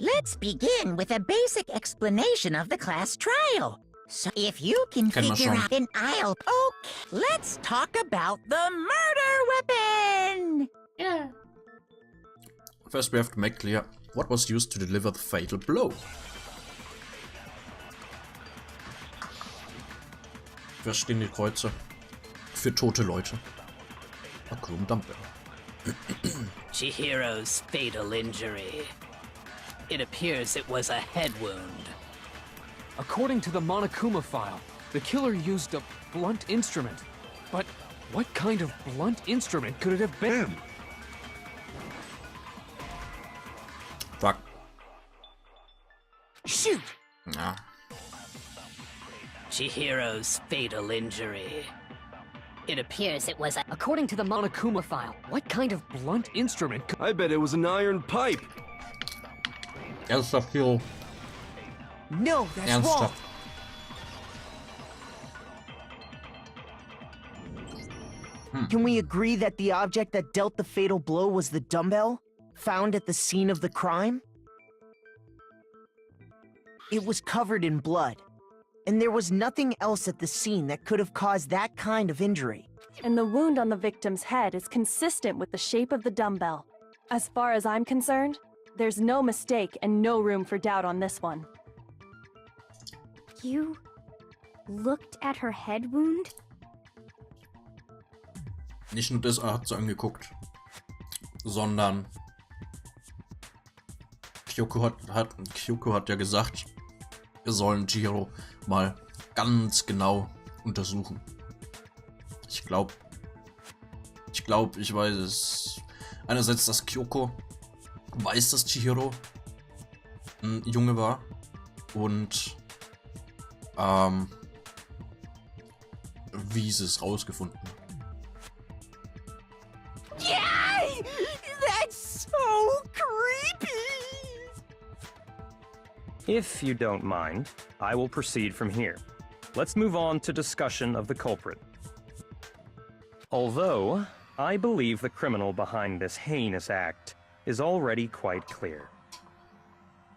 Let's begin with a basic explanation of the class trial. So if you can figure out, then I'll... Okay, let's talk about the murder weapon! Yeah. First we have to make clear what was used to deliver the fatal blow. Wer stehen die Kreuze? Für tote Leute. A chrome dumbbell. Chihiro's fatal injury. It appears it was a head wound. According to the Monokuma file, the killer used a blunt instrument. But what kind of blunt instrument could it have been? Fuck. Shoot! Ja. Chihiro's fatal injury. It appears it was a... According to the Monokuma file, what kind of blunt instrument could... I bet it was an iron pipe. Ernsthaft, Hero. No, that's wrong. Ernsthaft. Can we agree that the object that dealt the fatal blow was the dumbbell, found at the scene of the crime? It was covered in blood, and there was nothing else at the scene that could have caused that kind of injury. And the wound on the victim's head is consistent with the shape of the dumbbell. As far as I'm concerned, there's no mistake and no room for doubt on this one. You looked at her head wound? Nicht nur das hat sie angeguckt, sondern Kyoko hat ja gesagt, wir sollen Chihiro mal ganz genau untersuchen. Ich weiß es. Einerseits, dass Kyoko weiß, dass Chihiro ein Junge war und wie sie es rausgefunden hat. Yay! That's so creepy! If you don't mind, I will proceed from here. Let's move on to discussion of the culprit. Although, I believe the criminal behind this heinous act is already quite clear.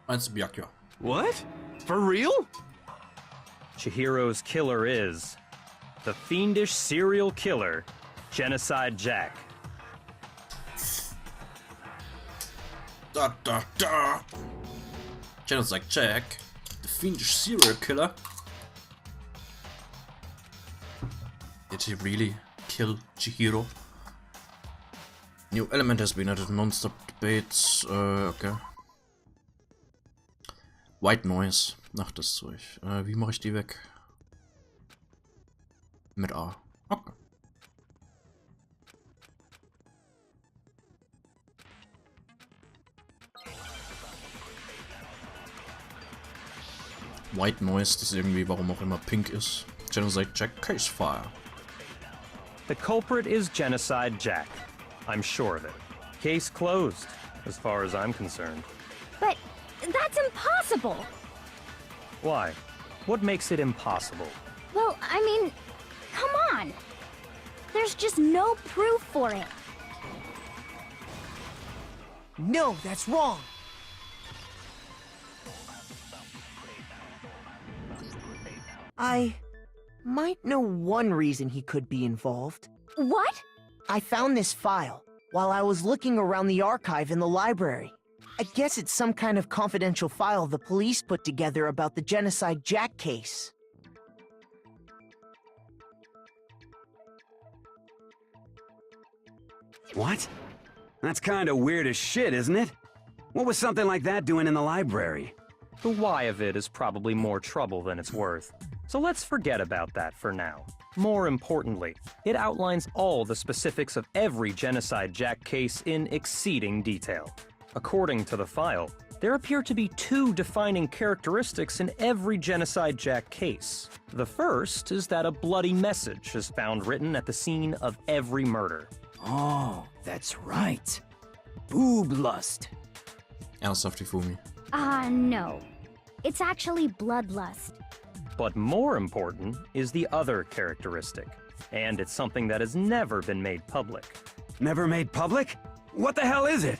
Meinst du Byakuya? What? For real? Chihiro's killer is the fiendish serial killer, Genocide Jack. Da da da! Genocide Jack, the fiendish serial killer. Did he really kill Chihiro? New element has been added. Non-stop debates. Okay. White Noise. Ach, das Zeug. Wie mache ich die weg? Mit A. Okay. White Noise, das irgendwie, warum auch immer, pink ist. Genocide Jack, Case File. The culprit is Genocide Jack. I'm sure of it. Case closed, as far as I'm concerned. But that's impossible! Why? What makes it impossible? Well, I mean, come on! There's just no proof for it. No, that's wrong! I might know one reason he could be involved. What? I found this file while I was looking around the archive in the library. I guess it's some kind of confidential file the police put together about the Genocide Jack case. What? That's kinda weird as shit, isn't it? What was something like that doing in the library? The why of it is probably more trouble than it's worth. So let's forget about that for now. More importantly, it outlines all the specifics of every Genocide Jack case in exceeding detail. According to the file, there appear to be two defining characteristics in every Genocide Jack case. The first is that a bloody message is found written at the scene of every murder. Oh, that's right. Boob lust. Ernsthaft, Hifumi. No. It's actually bloodlust. But more important is the other characteristic, and it's something that has never been made public. Never made public? What the hell is it?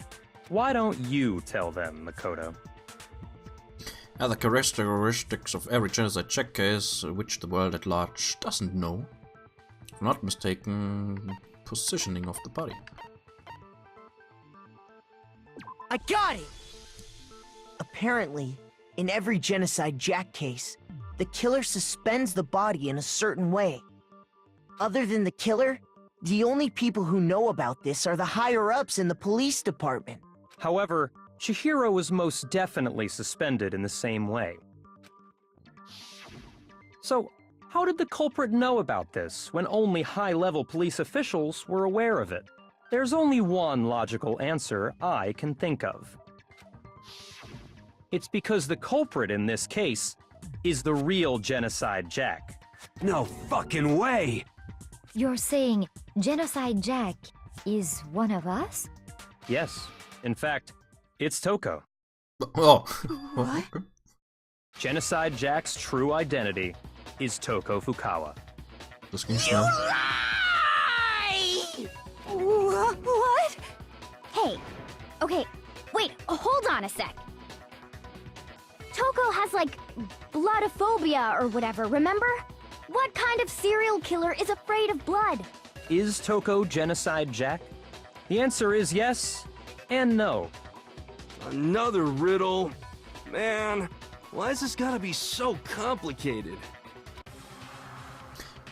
Why don't you tell them, Makoto? The characteristics of every genocide check case, which the world at large doesn't know. If I'm not mistaken, positioning of the body. I got it! Apparently, in every genocide Jack case, the killer suspends the body in a certain way. Other than the killer, the only people who know about this are the higher-ups in the police department. However, Chihiro was most definitely suspended in the same way. So, how did the culprit know about this when only high-level police officials were aware of it? There's only one logical answer I can think of. It's because the culprit in this case is the real Genocide Jack. No fucking way! You're saying Genocide Jack is one of us? Yes, in fact, it's Toko. Oh. What? Genocide Jack's true identity is Toko Fukawa. Das ging schnell. What? Hey, okay, wait, hold on a sec. Toko has, like, bloodophobia or whatever, remember? What kind of serial killer is afraid of blood? Is Toko Genocide Jack? The answer is yes and no. Another riddle? Man, why has this gotta be so complicated?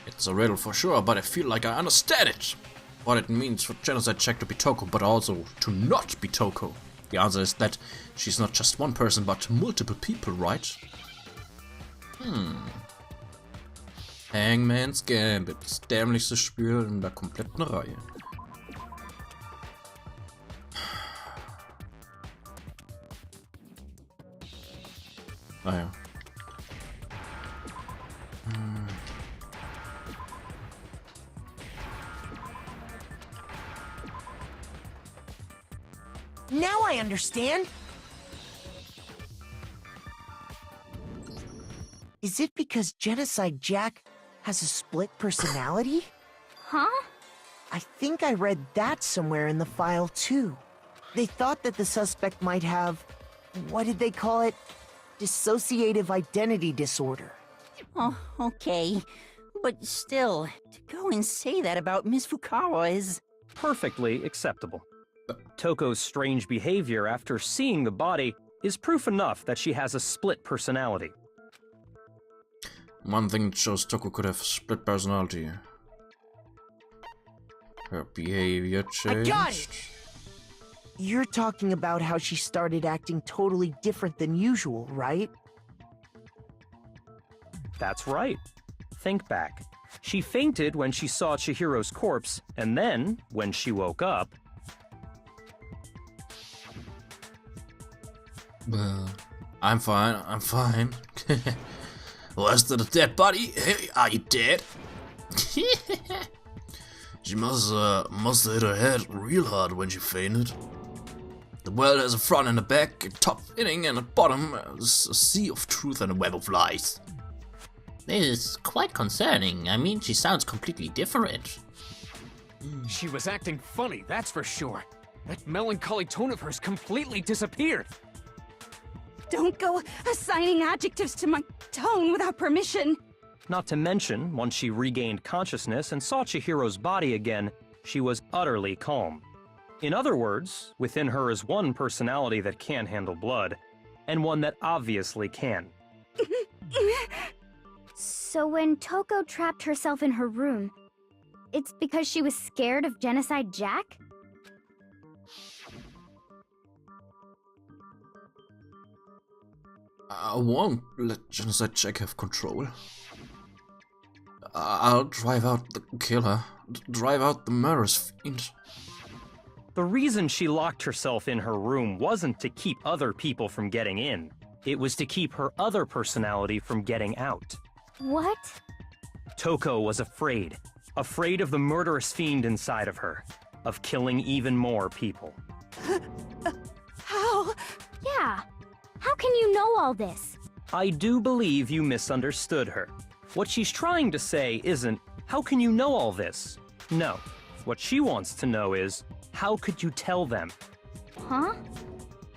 It's a riddle for sure, but I feel like I understand it. What it means for Genocide Jack to be Toko, but also to not be Toko. The answer is that she's not just one person, but multiple people, right? Hangman's Gambit, das dämlichste Spiel in der kompletten Reihe. Ah ja. Now I understand! Is it because Genocide Jack has a split personality? Huh? I think I read that somewhere in the file too. They thought that the suspect might have, what did they call it? Dissociative identity disorder. Oh, okay. But still, to go and say that about Miss Fukawa is... Perfectly acceptable. Toko's strange behavior after seeing the body is proof enough that she has a split personality. One thing that shows Toko could have a split personality. Her behavior changed. I got it! You're talking about how she started acting totally different than usual, right? That's right. Think back. She fainted when she saw Chihiro's corpse, and then, when she woke up... I'm fine, I'm fine. Was that a dead body? Hey, are you dead? She must have hit her head real hard when she fainted. The world has a front and a back, a top inning and a bottom, a sea of truth and a web of lies. This is quite concerning. I mean, she sounds completely different. She was acting funny, that's for sure. That melancholy tone of hers completely disappeared. Don't go assigning adjectives to my tone without permission. Not to mention, once she regained consciousness and saw Chihiro's body again, she was utterly calm. In other words, within her is one personality that can handle blood, and one that obviously can. So when Toko trapped herself in her room, it's because she was scared of Genocide Jack? I won't let Genocide Jack have control. I'll drive out the killer, drive out the murderous fiend. The reason she locked herself in her room wasn't to keep other people from getting in. It was to keep her other personality from getting out. What? Toko was afraid. Afraid of the murderous fiend inside of her. Of killing even more people. How? Yeah. How can you know all this? I do believe you misunderstood her. What she's trying to say isn't, How can you know all this? No. What she wants to know is, how could you tell them? Huh?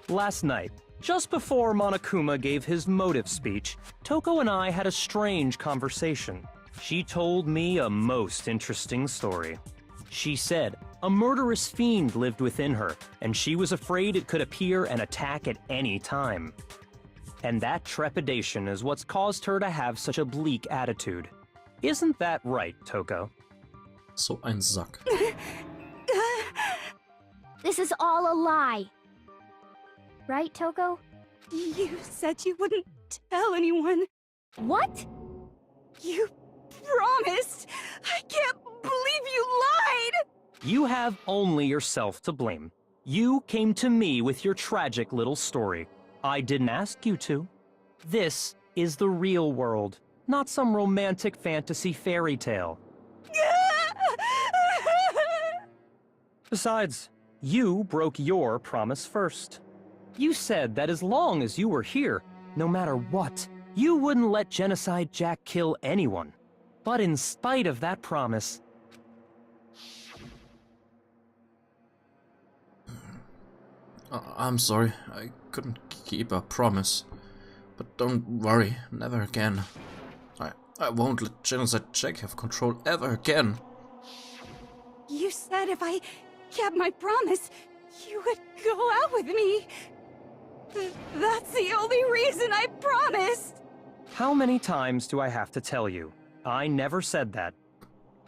Last night, just before Monokuma gave his motive speech, Toko and I had a strange conversation. She told me a most interesting story. She said a murderous fiend lived within her, and she was afraid it could appear and attack at any time. And that trepidation is what's caused her to have such a bleak attitude. Isn't that right, Toko? So ein Sack. This is all a lie. Right, Toko? You said you wouldn't tell anyone. What? You promised! I can't believe you lied! You have only yourself to blame. You came to me with your tragic little story. I didn't ask you to. This is the real world, not some romantic fantasy fairy tale. Besides, you broke your promise first. You said that as long as you were here, no matter what, you wouldn't let Genocide Jack kill anyone. But in spite of that promise... I'm sorry, I couldn't keep a promise. But don't worry, never again. I won't let Genocide Jack have control ever again. You said if I kept my promise, you would go out with me. That's the only reason I promised. How many times do I have to tell you? I never said that.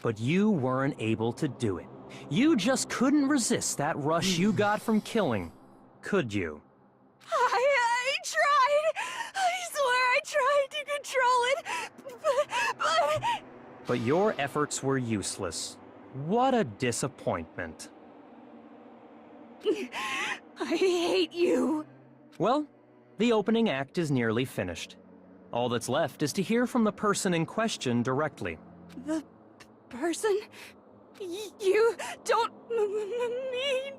But you weren't able to do it. You just couldn't resist that rush you got from killing, could you? I tried. I swear I tried to control it, But your efforts were useless. What a disappointment. I hate you. Well, the opening act is nearly finished. All that's left is to hear from the person in question directly. The person? You don't mean...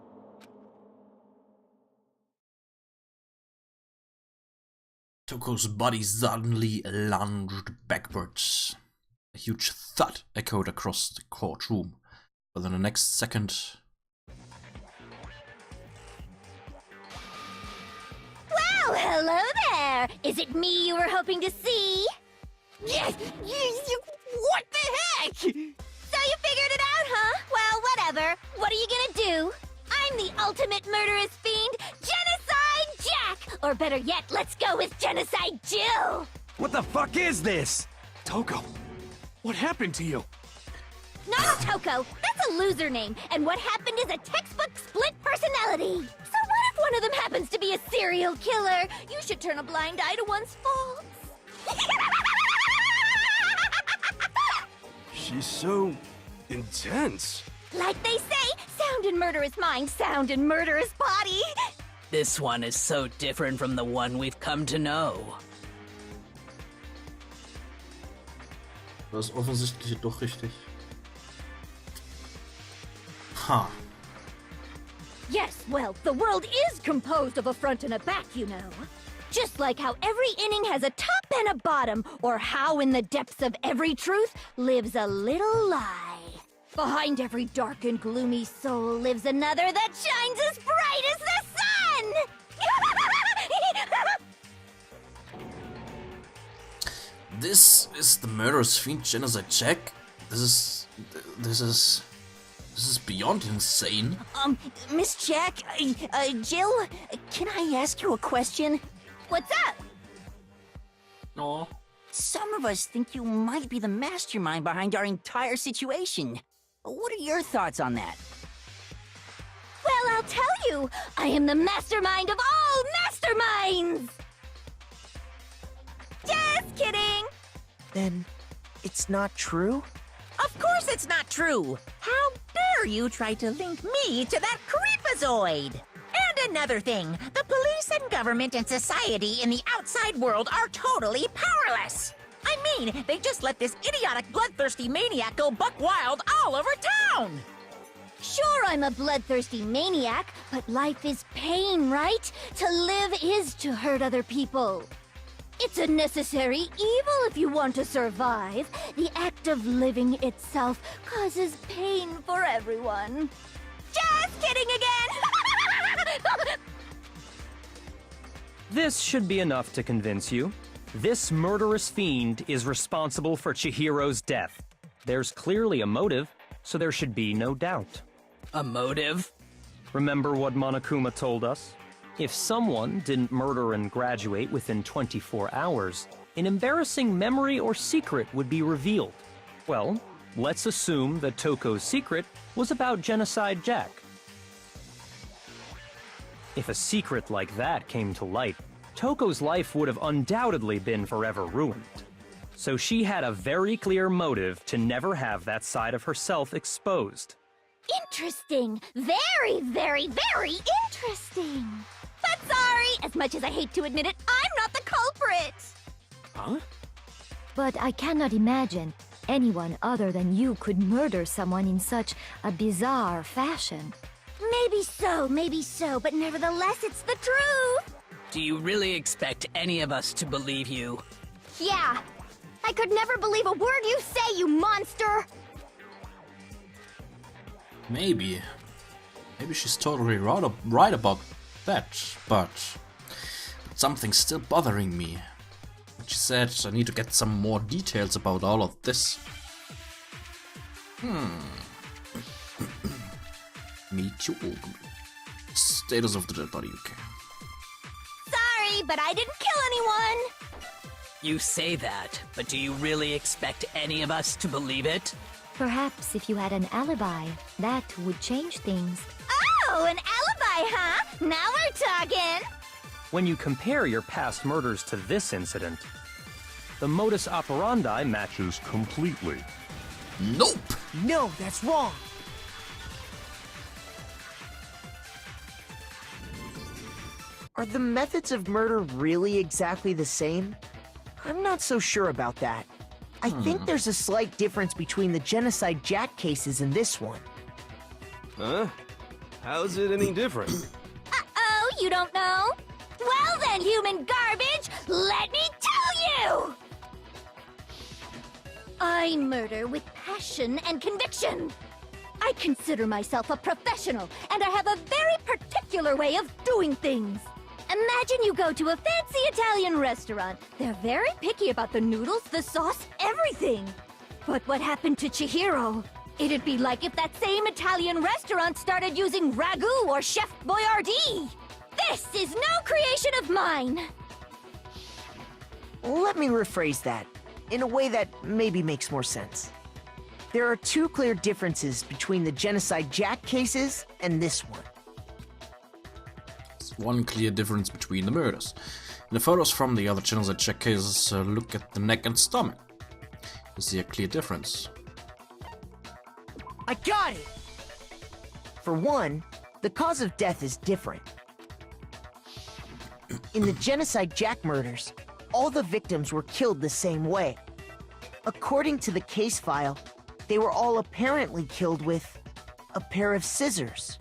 Toko's body suddenly lunged backwards. A huge thud echoed across the courtroom. But in the next second... Well, hello there! Is it me you were hoping to see? Yes! What the heck? So you figured it out, huh? Well, whatever. What are you gonna do? I'm the ultimate murderous fiend, Genocide Jack! Or better yet, let's go with Genocide Jill! What the fuck is this? Toko, what happened to you? No, Toko! That's a loser name, and what happened is a textbook split personality! So what if one of them happens to be a serial killer? You should turn a blind eye to one's faults. She's so... intense. Like they say, sound in murderous mind, sound in murderous body! This one is so different from the one we've come to know. Das ist offensichtlich doch richtig. Ha. Yes, well, the world is composed of a front and a back, you know. Just like how every inning has a top and a bottom, or how in the depths of every truth lives a little lie. Behind every dark and gloomy soul lives another that shines as bright as the sun! This is the murderous fiend Genocide Jack? This is beyond insane. Miss Jack, Jill, can I ask you a question? What's up? No. Some of us think you might be the mastermind behind our entire situation. What are your thoughts on that? Well, I'll tell you, I am the mastermind of all masterminds! Just kidding! Then it's not true? Of course it's not true! How dare you try to link me to that creepazoid! And another thing, the police and government and society in the outside world are totally powerless! I mean, they just let this idiotic bloodthirsty maniac go buck wild all over town! Sure, I'm a bloodthirsty maniac, but life is pain, right? To live is to hurt other people. It's a necessary evil if you want to survive. The act of living itself causes pain for everyone. Just kidding again! This should be enough to convince you. This murderous fiend is responsible for Chihiro's death. There's clearly a motive, so there should be no doubt. A motive? Remember what Monokuma told us? If someone didn't murder and graduate within 24 hours, an embarrassing memory or secret would be revealed. Well, let's assume that Toko's secret was about Genocide Jack. If a secret like that came to light, Toko's life would have undoubtedly been forever ruined. So she had a very clear motive to never have that side of herself exposed. Interesting. Very, very, very interesting. But sorry, as much as I hate to admit it, I'm not the culprit. Huh? But I cannot imagine anyone other than you could murder someone in such a bizarre fashion. Maybe so, but nevertheless, it's the truth. Do you really expect any of us to believe you? Yeah. I could never believe a word you say, you monster! Maybe she's totally right about that, but something's still bothering me. She said I need to get some more details about all of this. Me too. Status of the dead body, okay. Sorry, but I didn't kill anyone! You say that, but do you really expect any of us to believe it? Perhaps if you had an alibi, that would change things. Oh, an alibi, huh? Now we're talking! When you compare your past murders to this incident, the modus operandi matches completely. Nope! No, that's wrong! Are the methods of murder really exactly the same? I'm not so sure about that. I think there's a slight difference between the Genocide Jack cases and this one. Huh? How's it any different? Uh-oh, you don't know? Well then, human garbage, let me tell you! I murder with passion and conviction. I consider myself a professional, and I have a very particular way of doing things. Imagine you go to a fancy Italian restaurant. They're very picky about the noodles, the sauce, everything. But what happened to Chihiro? It'd be like if that same Italian restaurant started using ragu or Chef Boyardee. This is no creation of mine. Let me rephrase that, in a way that maybe makes more sense. There are two clear differences between the Genocide Jack cases and this one. One clear difference between the murders. In the photos from the other Genocide Jack cases, look at the neck and stomach. You see a clear difference. I got it! For one, the cause of death is different. In the Genocide Jack murders, all the victims were killed the same way. According to the case file, they were all apparently killed with a pair of scissors.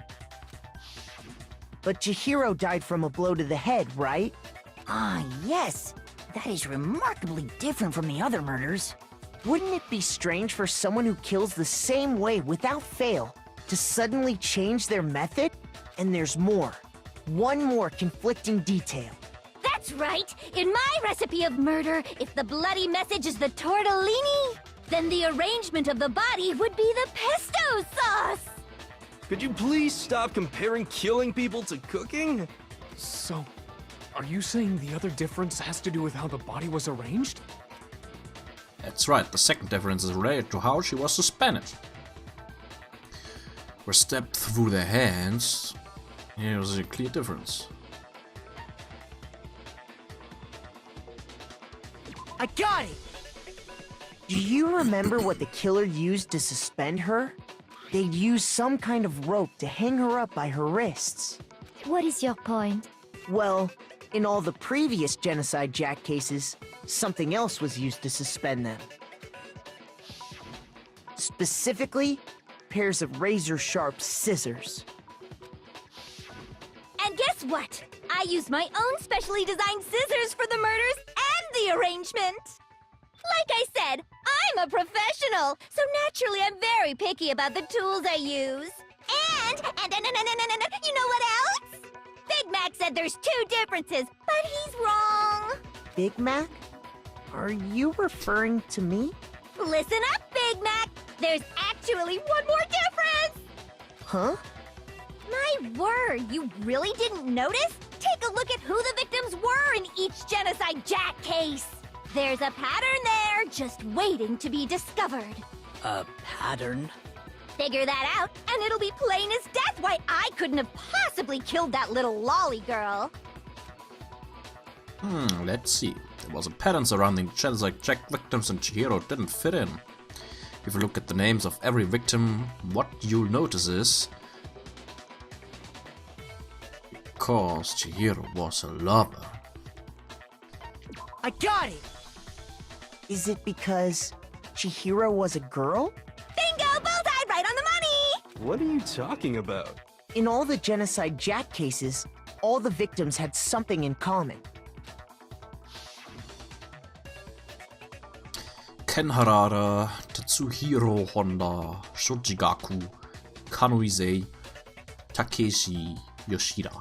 But Chihiro died from a blow to the head, right? Ah, yes. That is remarkably different from the other murders. Wouldn't it be strange for someone who kills the same way without fail to suddenly change their method? And there's more. One more conflicting detail. That's right! In my recipe of murder, if the bloody message is the tortellini, then the arrangement of the body would be the pesto sauce! Could you please stop comparing killing people to cooking? So, are you saying the other difference has to do with how the body was arranged? That's right, the second difference is related to how she was suspended. Were stabbed through the hands. Here's a clear difference. I got it! Do you remember what the killer used to suspend her? They'd use some kind of rope to hang her up by her wrists. What is your point? Well, in all the previous Genocide Jack cases, something else was used to suspend them. Specifically, pairs of razor-sharp scissors. And guess what? I used my own specially designed scissors for the murders and the arrangement. Like I said, I'm a professional, so naturally I'm very picky about the tools I use. And you know what else? Big Mac said there's 2 differences, but he's wrong. Big Mac? Are you referring to me? Listen up, Big Mac. There's actually one more difference. Huh? My word, you really didn't notice? Take a look at who the victims were in each Genocide Jack case. There's a pattern there, just waiting to be discovered. A pattern? Figure that out, and it'll be plain as death why I couldn't have possibly killed that little lolly girl. Let's see. There was a pattern surrounding Genocide Jack victims and Chihiro didn't fit in. If you look at the names of every victim, what you'll notice is... Because Chihiro was a lover. I got it! Is it because Chihiro was a girl? Bingo! Bullseye! Right on the money! What are you talking about? In all the Genocide Jack cases, all the victims had something in common. Ken Harada, Tatsuhiro Honda, Shojigaku, Kanoizei, Takeshi Yoshida,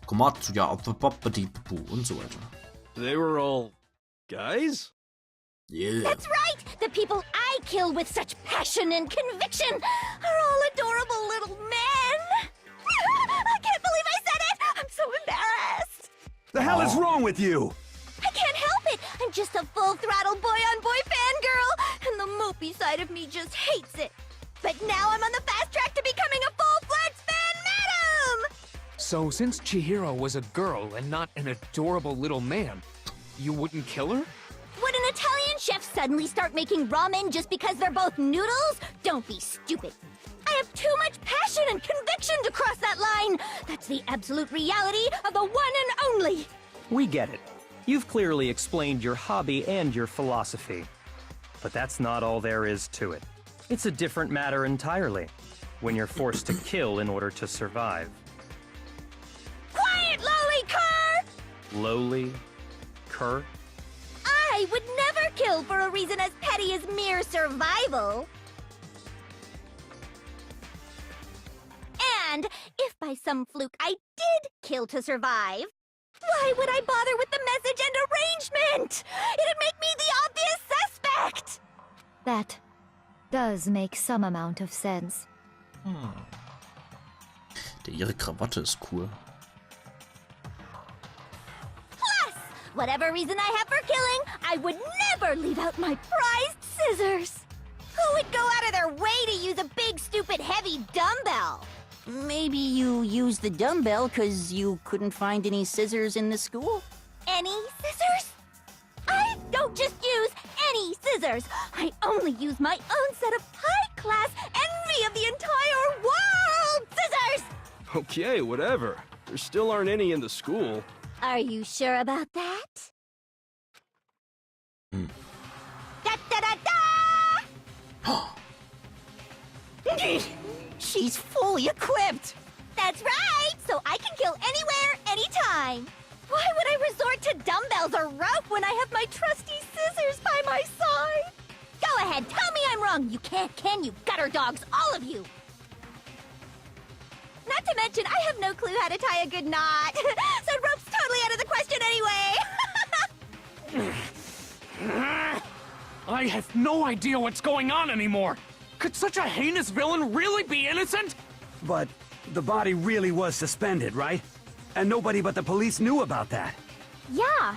Komatsuya und so weiter. They were all guys? Yeah. That's right! The people I kill with such passion and conviction are all adorable little men! I can't believe I said it! I'm so embarrassed! The hell is wrong with you? I can't help it! I'm just a full-throttle boy-on-boy fangirl, and the mopey side of me just hates it. But now I'm on the fast track to becoming a full-fledged fan madam! So since Chihiro was a girl and not an adorable little man, you wouldn't kill her? Would an Italian chef suddenly start making ramen just because they're both noodles? Don't be stupid. I have too much passion and conviction to cross that line. That's the absolute reality of the one and only. We get it. You've clearly explained your hobby and your philosophy. But that's not all there is to it. It's a different matter entirely, when you're forced to kill in order to survive. Quiet, lowly cur! Lowly? Cur? I would never kill for a reason as petty as mere survival. And if by some fluke I did kill to survive, why would I bother with the message and arrangement? It'd make me the obvious suspect! That does make some amount of sense. Ihre Krawatte ist cool. Plus, whatever reason I have for killing, I would never leave out my prized scissors. Who would go out of their way to use a big, stupid, heavy dumbbell? Maybe you used the dumbbell because you couldn't find any scissors in the school? Any scissors? I don't just use any scissors. I only use my own set of high-class envy of the entire world scissors! Okay, whatever. There still aren't any in the school. Are you sure about that? Da-da-da-da! She's fully equipped! That's right! So I can kill anywhere, anytime! Why would I resort to dumbbells or rope when I have my trusty scissors by my side? Go ahead, tell me I'm wrong! You can't, can you, gutter dogs, all of you! Not to mention, I have no clue how to tie a good knot. So rope's totally out of the question anyway! I have no idea what's going on anymore! Could such a heinous villain really be innocent? But the body really was suspended, right? And nobody but the police knew about that. Yeah.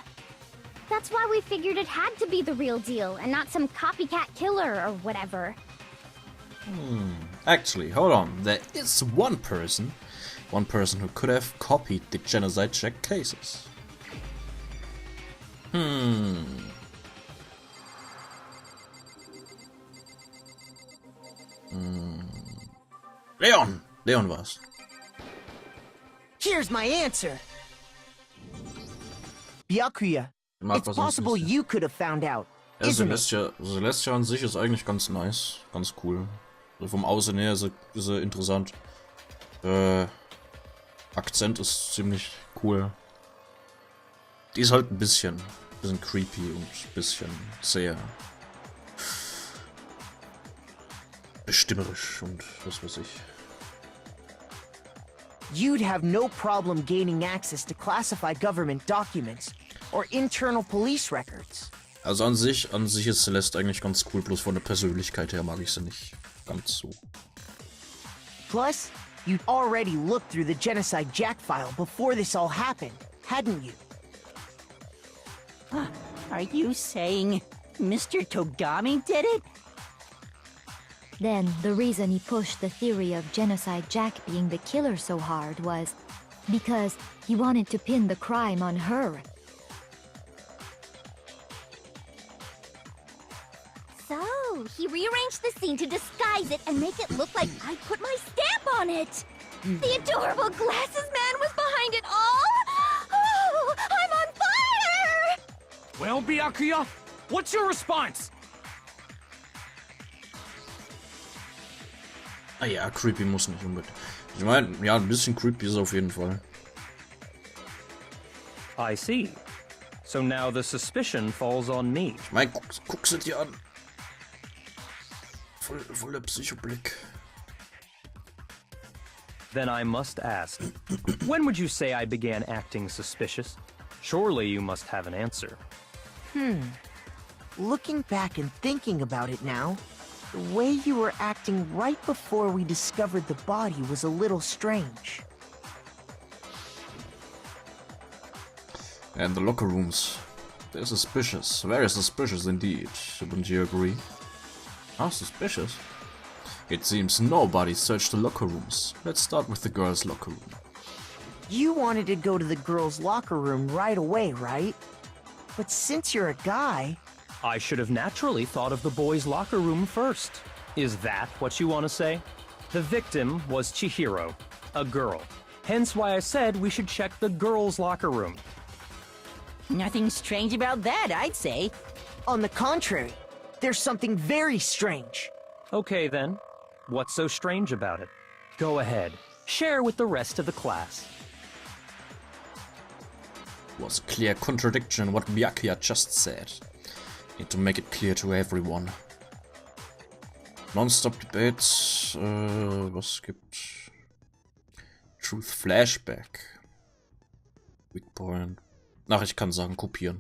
That's why we figured it had to be the real deal and not some copycat killer or whatever. Actually, hold on. There is one person who could have copied the Genocide Jack cases. Leon war's. Here's my answer. Byakuya, it's possible you could have found out, isn't it? Celestia an sich ist eigentlich ganz nice, ganz cool. Also vom Aussehen her ist sie interessant. Akzent ist ziemlich cool. Die ist halt ein bisschen creepy und ein bisschen sehr bestimmerisch und was weiß ich. You'd have no problem gaining access to classified government documents or internal police records. Also an sich ist Celeste eigentlich ganz cool, bloß von der Persönlichkeit her mag ich sie nicht ganz so. Plus, you'd already looked through the Genocide Jack file before this all happened, hadn't you? Are you saying Mr. Togami did it? Then, the reason he pushed the theory of Genocide Jack being the killer so hard was because he wanted to pin the crime on her. So, he rearranged the scene to disguise it and make it look like I put my stamp on it! The adorable glasses man was behind it all! Oh, I'm on fire! Well, Byakuya, what's your response? Ah ja, creepy muss nicht unbedingt. Ich meine, ja, ein bisschen creepy ist auf jeden Fall. I see. So now the suspicion falls on me. Ich meine, guck sie dir an. Voll der Psychoblick. Then I must ask, when would you say I began acting suspicious? Surely you must have an answer. Looking back and thinking about it now, the way you were acting right before we discovered the body was a little strange. And the locker rooms. They're suspicious. Very suspicious indeed. Wouldn't you agree? How suspicious? It seems nobody searched the locker rooms. Let's start with the girls' locker room. You wanted to go to the girls' locker room right away, right? But since you're a guy... I should have naturally thought of the boys' locker room first. Is that what you want to say? The victim was Chihiro, a girl. Hence why I said we should check the girls' locker room. Nothing strange about that, I'd say. On the contrary, there's something very strange. Okay then. What's so strange about it? Go ahead. Share with the rest of the class. Was a clear contradiction in what Byakuya just said. Need to make it clear to everyone. Non-stop debates. Was gibt? Truth Flashback. Big Point. Ach, ich kann sagen, kopieren.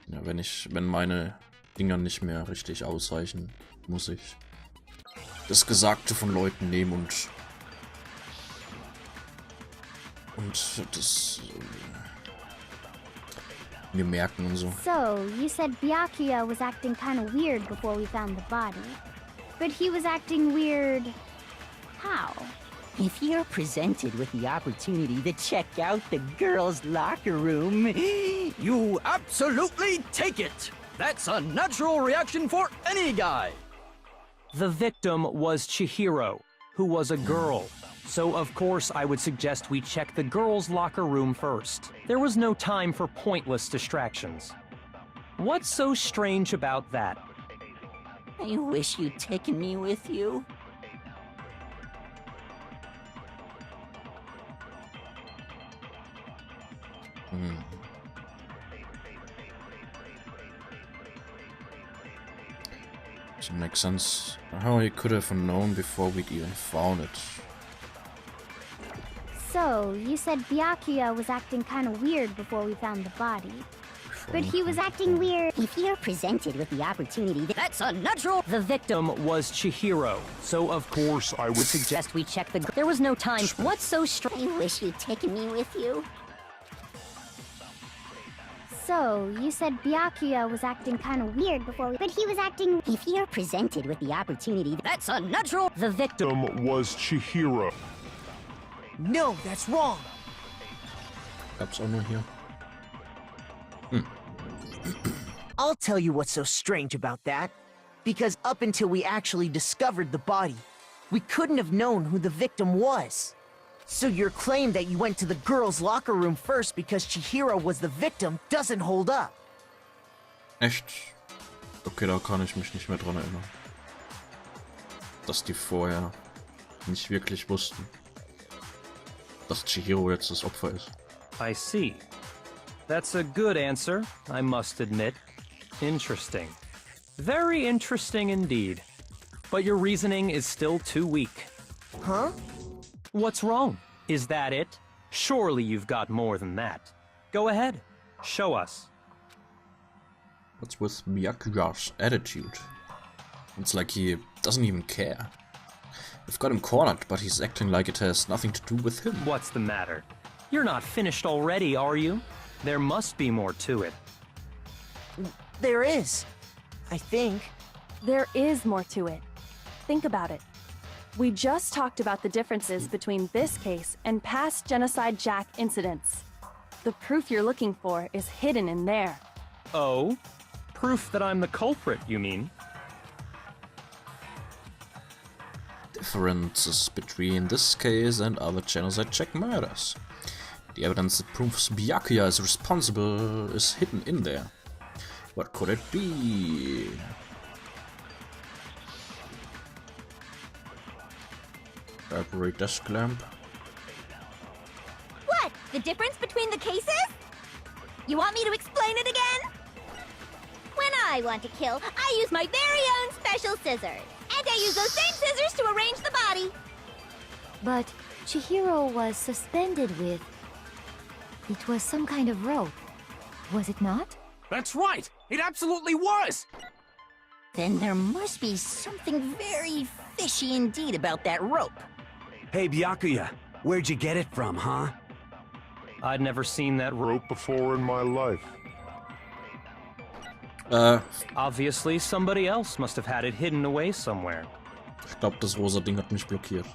Ja, wenn meine Dinger nicht mehr richtig ausreichen, muss ich das Gesagte von Leuten nehmen und das mir merken und so. So, you said Byakuya was acting kind of weird before we found the body. But he was acting weird... how? If you're presented with the opportunity to check out the girls' locker room, you absolutely take it! That's a natural reaction for any guy! The victim was Chihiro, who was a girl. So of course I would suggest we check the girls' locker room first. There was no time for pointless distractions. What's so strange about that? I wish you'd taken me with you. Doesn't make sense. How he could have known before we'd even found it. So, you said Byakuya was acting kind of weird before we found the body. But he was acting weird. If you're presented with the opportunity, that's a natural... The victim was Chihiro, so of course I would suggest we check the... There was no time... What's so strange? I wish you'd taken me with you. So, you said Byakuya was acting kind of weird before we... But he was acting... If you're presented with the opportunity, that's a natural... The victim was Chihiro. No, that's wrong. Gab's auch nur hier. I'll tell you what's so strange about that. Because up until we actually discovered the body, we couldn't have known who the victim was. So your claim that you went to the girls' locker room first because Chihiro was the victim doesn't hold up. Echt? Okay, da kann ich mich nicht mehr dran erinnern. Dass die vorher nicht wirklich wussten, dass Chihiro jetzt das Opfer ist. I see. That's a good answer, I must admit. Interesting. Very interesting indeed. But your reasoning is still too weak. Huh? What's wrong? Is that it? Surely you've got more than that. Go ahead. Show us. What's with Byakuya's attitude? It's like he doesn't even care. We've got him cornered, but he's acting like it has nothing to do with him. What's the matter? You're not finished already, are you? There must be more to it. There is. I think. There is more to it. Think about it. We just talked about the differences between this case and past Genocide Jack incidents. The proof you're looking for is hidden in there. Oh? Proof that I'm the culprit, you mean? Differences between this case and other Genocide Jack murders. The evidence that proves Byakuya is responsible is hidden in there. What could it be? Library desk lamp. What? The difference between the cases? You want me to explain it again? When I want to kill, I use my very own special scissors. And I use those same scissors to arrange the body. But Chihiro was suspended with... It was some kind of rope, was it not? That's right! It absolutely was! Then there must be something very fishy indeed about that rope. Hey, Byakuya, where'd you get it from, huh? I'd never seen that rope before in my life. Obviously, somebody else must have had it hidden away somewhere. Ich glaube, das rosa Ding hat mich blockiert.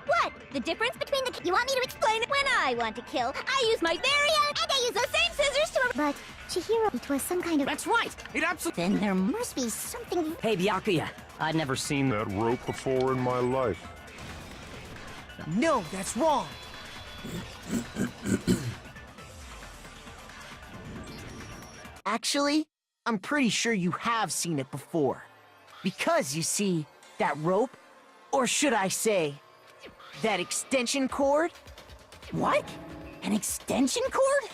What? The difference between the... You want me to explain it? When I want to kill, I use my very own... And I use those same scissors to... But, Chihiro, it was some kind of... That's right! It absolutely... Then there must be something... Hey, Byakuya, I'd never seen that rope before in my life. No, that's wrong. Actually, I'm pretty sure you have seen it before. Because, you see, that rope, or should I say, that extension cord? What? An extension cord?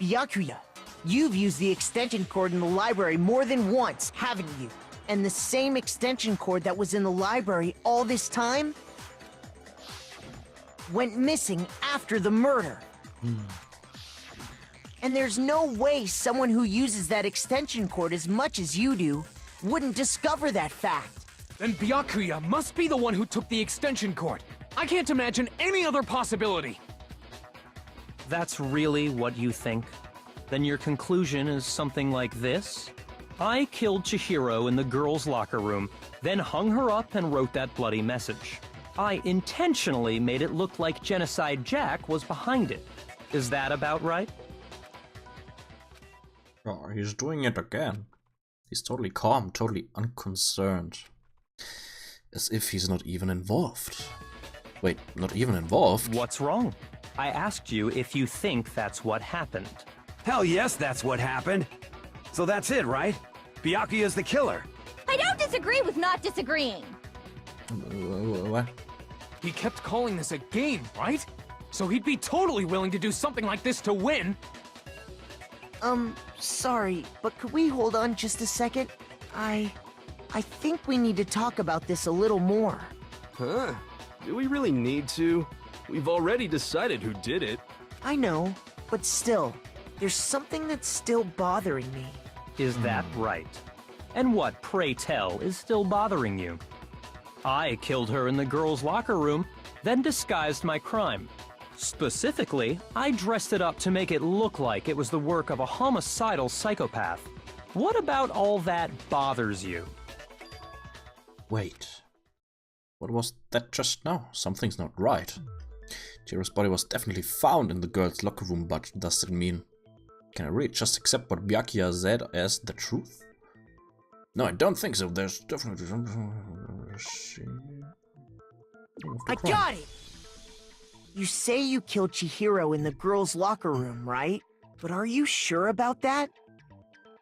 Byakuya, you've used the extension cord in the library more than once, haven't you? And the same extension cord that was in the library all this time went missing after the murder. And there's no way someone who uses that extension cord as much as you do wouldn't discover that fact. Then Byakuya must be the one who took the extension cord. I can't imagine any other possibility. That's really what you think? Then your conclusion is something like this? I killed Chihiro in the girls' locker room, then hung her up and wrote that bloody message. I intentionally made it look like Genocide Jack was behind it. Is that about right? Oh, he's doing it again. He's totally calm, totally unconcerned. As if he's not even involved. Wait, not even involved? What's wrong? I asked you if you think that's what happened. Hell yes, that's what happened. So that's it, right? Byakuya's the killer. I don't disagree with not disagreeing. What? He kept calling this a game, right? So he'd be totally willing to do something like this to win. Sorry, but could we hold on just a second? I think we need to talk about this a little more. Huh? Do we really need to? We've already decided who did it. I know, but still, there's something that's still bothering me. Is that right? And what, pray tell, is still bothering you? I killed her in the girls' locker room, then disguised my crime. Specifically, I dressed it up to make it look like it was the work of a homicidal psychopath. What about all that bothers you? Wait. What was that just now? Something's not right. Chihiro's body was definitely found in the girls' locker room, but does it mean... Can I really just accept what Byakuya said as the truth? No, I don't think so. There's definitely something... I got it! You say you killed Chihiro in the girls' locker room, right? But are you sure about that?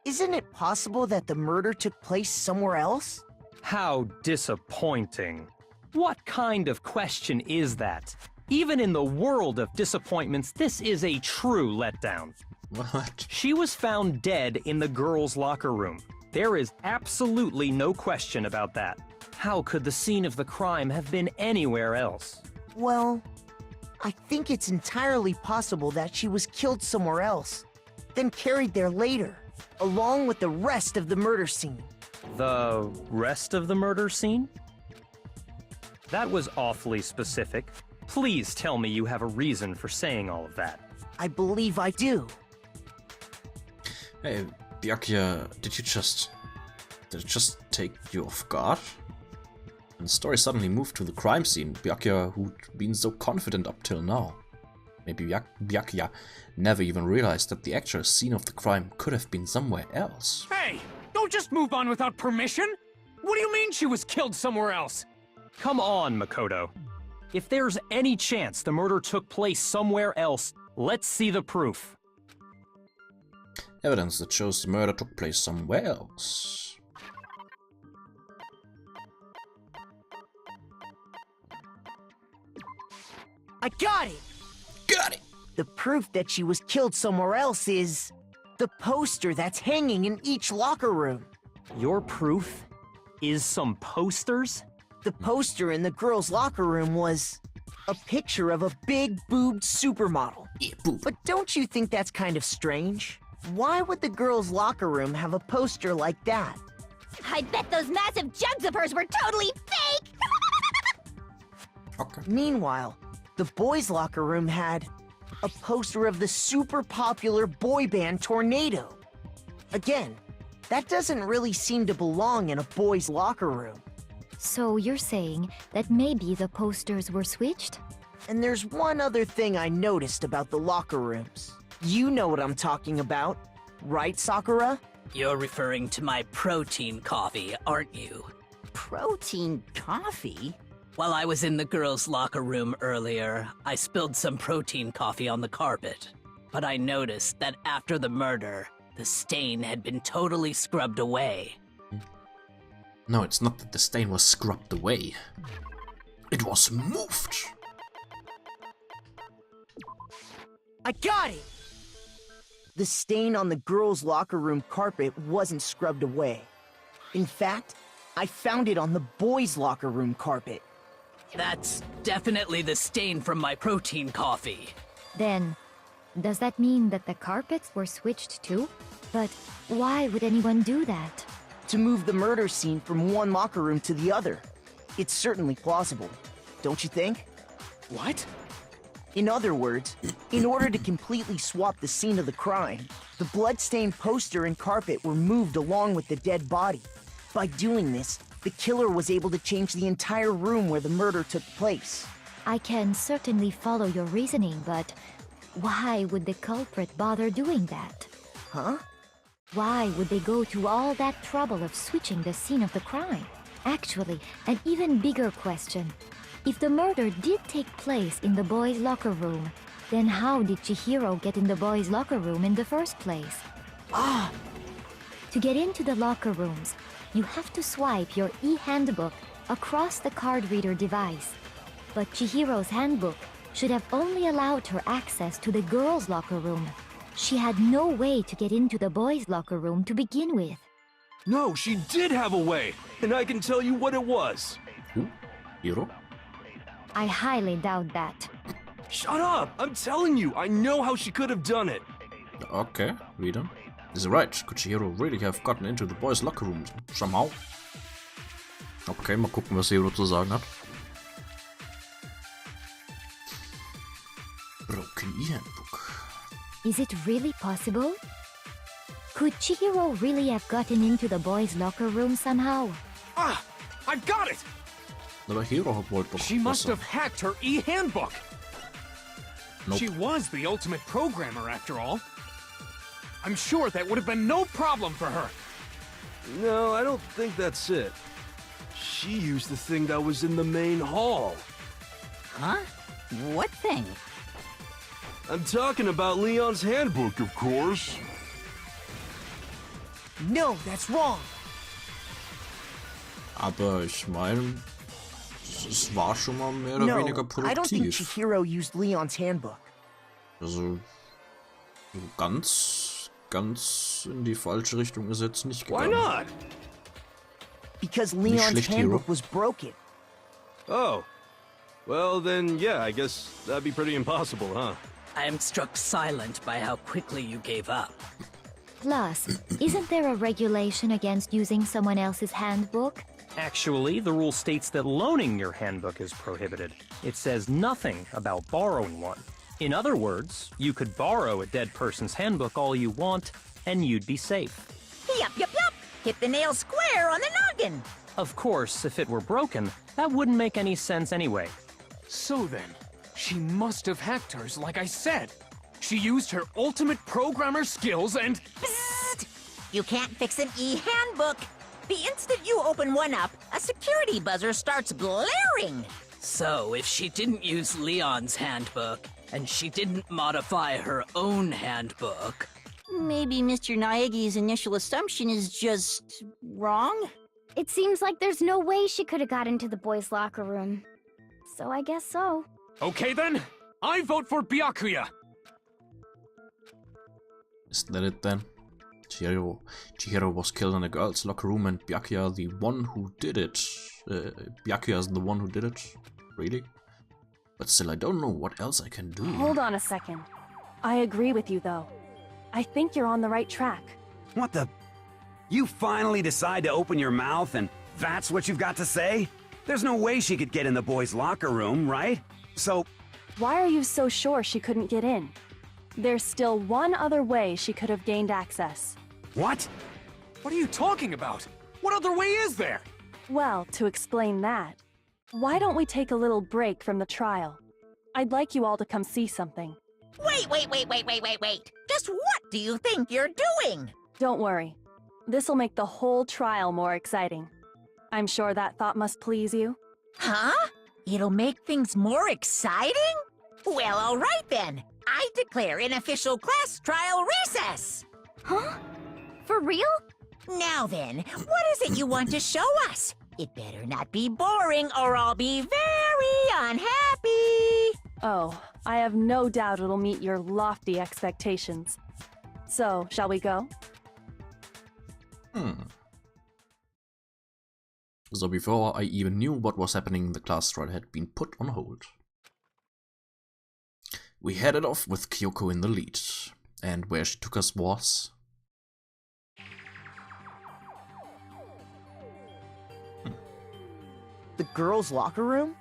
Isn't it possible that the murder took place somewhere else? How disappointing. What kind of question is that? Even in the world of disappointments, this is a true letdown. What? She was found dead in the girls' locker room. There is absolutely no question about that. How could the scene of the crime have been anywhere else? Well, I think it's entirely possible that she was killed somewhere else, then carried there later, along with the rest of the murder scene. The rest of the murder scene? That was awfully specific. Please tell me you have a reason for saying all of that. I believe I do. Hey, Byakuya, did it just take you off guard? And the story suddenly moved to the crime scene, Byakuya who'd been so confident up till now. Maybe Byakuya never even realized that the actual scene of the crime could have been somewhere else. Hey! Don't just move on without permission! What do you mean she was killed somewhere else? Come on, Makoto. If there's any chance the murder took place somewhere else, let's see the proof. Evidence that shows the murder took place somewhere else. I got it! Got it! The proof that she was killed somewhere else is the poster that's hanging in each locker room. Your proof is some posters? The poster in the girls' locker room was a picture of a big-boobed supermodel. Yeah, boob. But don't you think that's kind of strange? Why would the girls' locker room have a poster like that? I bet those massive jugs of hers were totally fake! Okay. Meanwhile, the boys' locker room had a poster of the super popular boy band Tornado. Again, that doesn't really seem to belong in a boys' locker room. So you're saying that maybe the posters were switched? And there's one other thing I noticed about the locker rooms. You know what I'm talking about, right, Sakura? You're referring to my protein coffee, aren't you? Protein coffee? While I was in the girls' locker room earlier, I spilled some protein coffee on the carpet. But I noticed that after the murder, the stain had been totally scrubbed away. No, it's not that the stain was scrubbed away. It was moved. I got it! The stain on the girls' locker room carpet wasn't scrubbed away. In fact, I found it on the boys' locker room carpet. That's definitely the stain from my protein coffee. Then, does that mean that the carpets were switched too? But why would anyone do that? To move the murder scene from one locker room to the other. It's certainly plausible, don't you think? What? In other words, in order to completely swap the scene of the crime, the blood-stained poster and carpet were moved along with the dead body. By doing this, the killer was able to change the entire room where the murder took place. I can certainly follow your reasoning, but why would the culprit bother doing that? Huh? Why would they go to all that trouble of switching the scene of the crime? Actually, an even bigger question. If the murder did take place in the boys' locker room, then how did Chihiro get in the boys' locker room in the first place? Ah! To get into the locker rooms, you have to swipe your e-handbook across the card reader device. But Chihiro's handbook should have only allowed her access to the girls' locker room. She had no way to get into the boys' locker room to begin with. No, she did have a way, and I can tell you what it was. Who? Hiro? I highly doubt that. Shut up! I'm telling you, I know how she could have done it. Okay, reader. Is it right? Could Chihiro really have gotten into the boys' locker room somehow? Okay, mal gucken, was Hiro zu sagen hat. Broken e-handbook. Is it really possible? Could Chihiro really have gotten into the boys' locker room somehow? Ah! I've got it! Aber Hiro hat wohl doch She must besser. have hacked her e-handbook! Nope. She was the ultimate programmer, after all. I'm sure that would have been no problem for her. No, I don't think that's it. She used the thing that was in the main hall. Huh? What thing? I'm talking about Leon's handbook, of course. No, that's wrong. Aber ich meine, es war schon mal mehr oder No, weniger I don't think produktiv. Chihiro used Leon's handbook. Also, so ganz in die falsche Richtung ist jetzt nicht Why gegangen. not? Because Nicht Leon's schlecht, handbook Hero. was broken. Oh. Well, then, yeah, I guess that'd be pretty impossible, huh? I am struck silent by how quickly you gave up. Plus, isn't there a regulation against using someone else's handbook? Actually, the rule states that loaning your handbook is prohibited. It says nothing about borrowing one. In other words, you could borrow a dead person's handbook all you want, and you'd be safe. Yup, yup, yup. Hit the nail square on the noggin. Of course, if it were broken, that wouldn't make any sense anyway. So then, she must have hacked hers, like I said. She used her ultimate programmer skills and... Psst! You can't fix an e-handbook. The instant you open one up, a security buzzer starts blaring. So, if she didn't use Leon's handbook, and she didn't modify her own handbook... Maybe Mr. Naegi's initial assumption is just wrong? It seems like there's no way she could have got into the boys' locker room. So I guess so. Okay then, I vote for Byakuya! Isn't that it then? Chihiro was killed in the girls' locker room and Byakuya the one who did it. Byakuya is the one who did it? Really? But still, I don't know what else I can do. Hold on a second. I agree with you, though. I think you're on the right track. What the? You finally decide to open your mouth and that's what you've got to say? There's no way she could get in the boys' locker room, right? So... Why are you so sure she couldn't get in? There's still one other way she could have gained access. What? What are you talking about? What other way is there? Well, to explain that, why don't we take a little break from the trial? I'd like you all to come see something. Wait. Just what do you think you're doing? Don't worry. This'll make the whole trial more exciting. I'm sure that thought must please you. Huh? It'll make things more exciting? Well, all right then. I declare an official class trial recess. Huh? For real? Now then, what is it you want to show us? It better not be boring or I'll be very unhappy. Oh, I have no doubt it'll meet your lofty expectations. So, shall we go? So before I even knew what was happening, the class trial had been put on hold. We headed off with Kyoko in the lead, and where she took us was... The girls' locker room?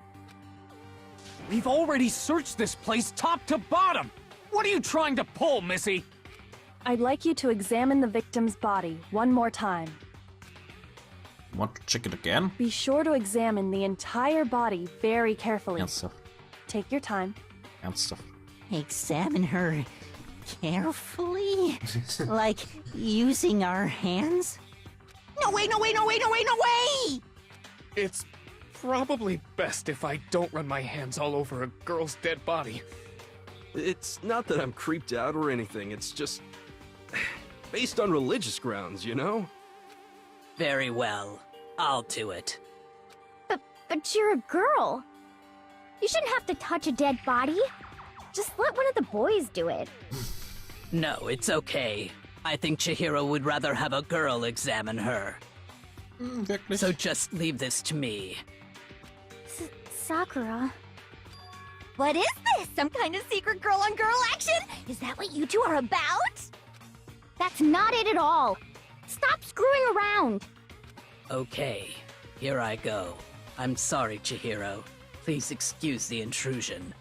We've already searched this place top to bottom! What are you trying to pull, Missy? I'd like you to examine the victim's body one more time. Want to check it again? Be sure to examine the entire body very carefully. Ernsthaft. Take your time. Ernsthaft. Examine her carefully? Like using our hands? No way! It's probably best if I don't run my hands all over a girl's dead body. It's not that I'm creeped out or anything, it's just... based on religious grounds, you know? Very well. I'll do it. But you're a girl. You shouldn't have to touch a dead body. Just let one of the boys do it. No, it's okay. I think Chihiro would rather have a girl examine her. So just leave this to me. Sakura. What is this? Some kind of secret girl-on-girl action? Is that what you two are about? That's not it at all. Stop screwing around. Okay, here I go. I'm sorry, Chihiro. Please excuse the intrusion.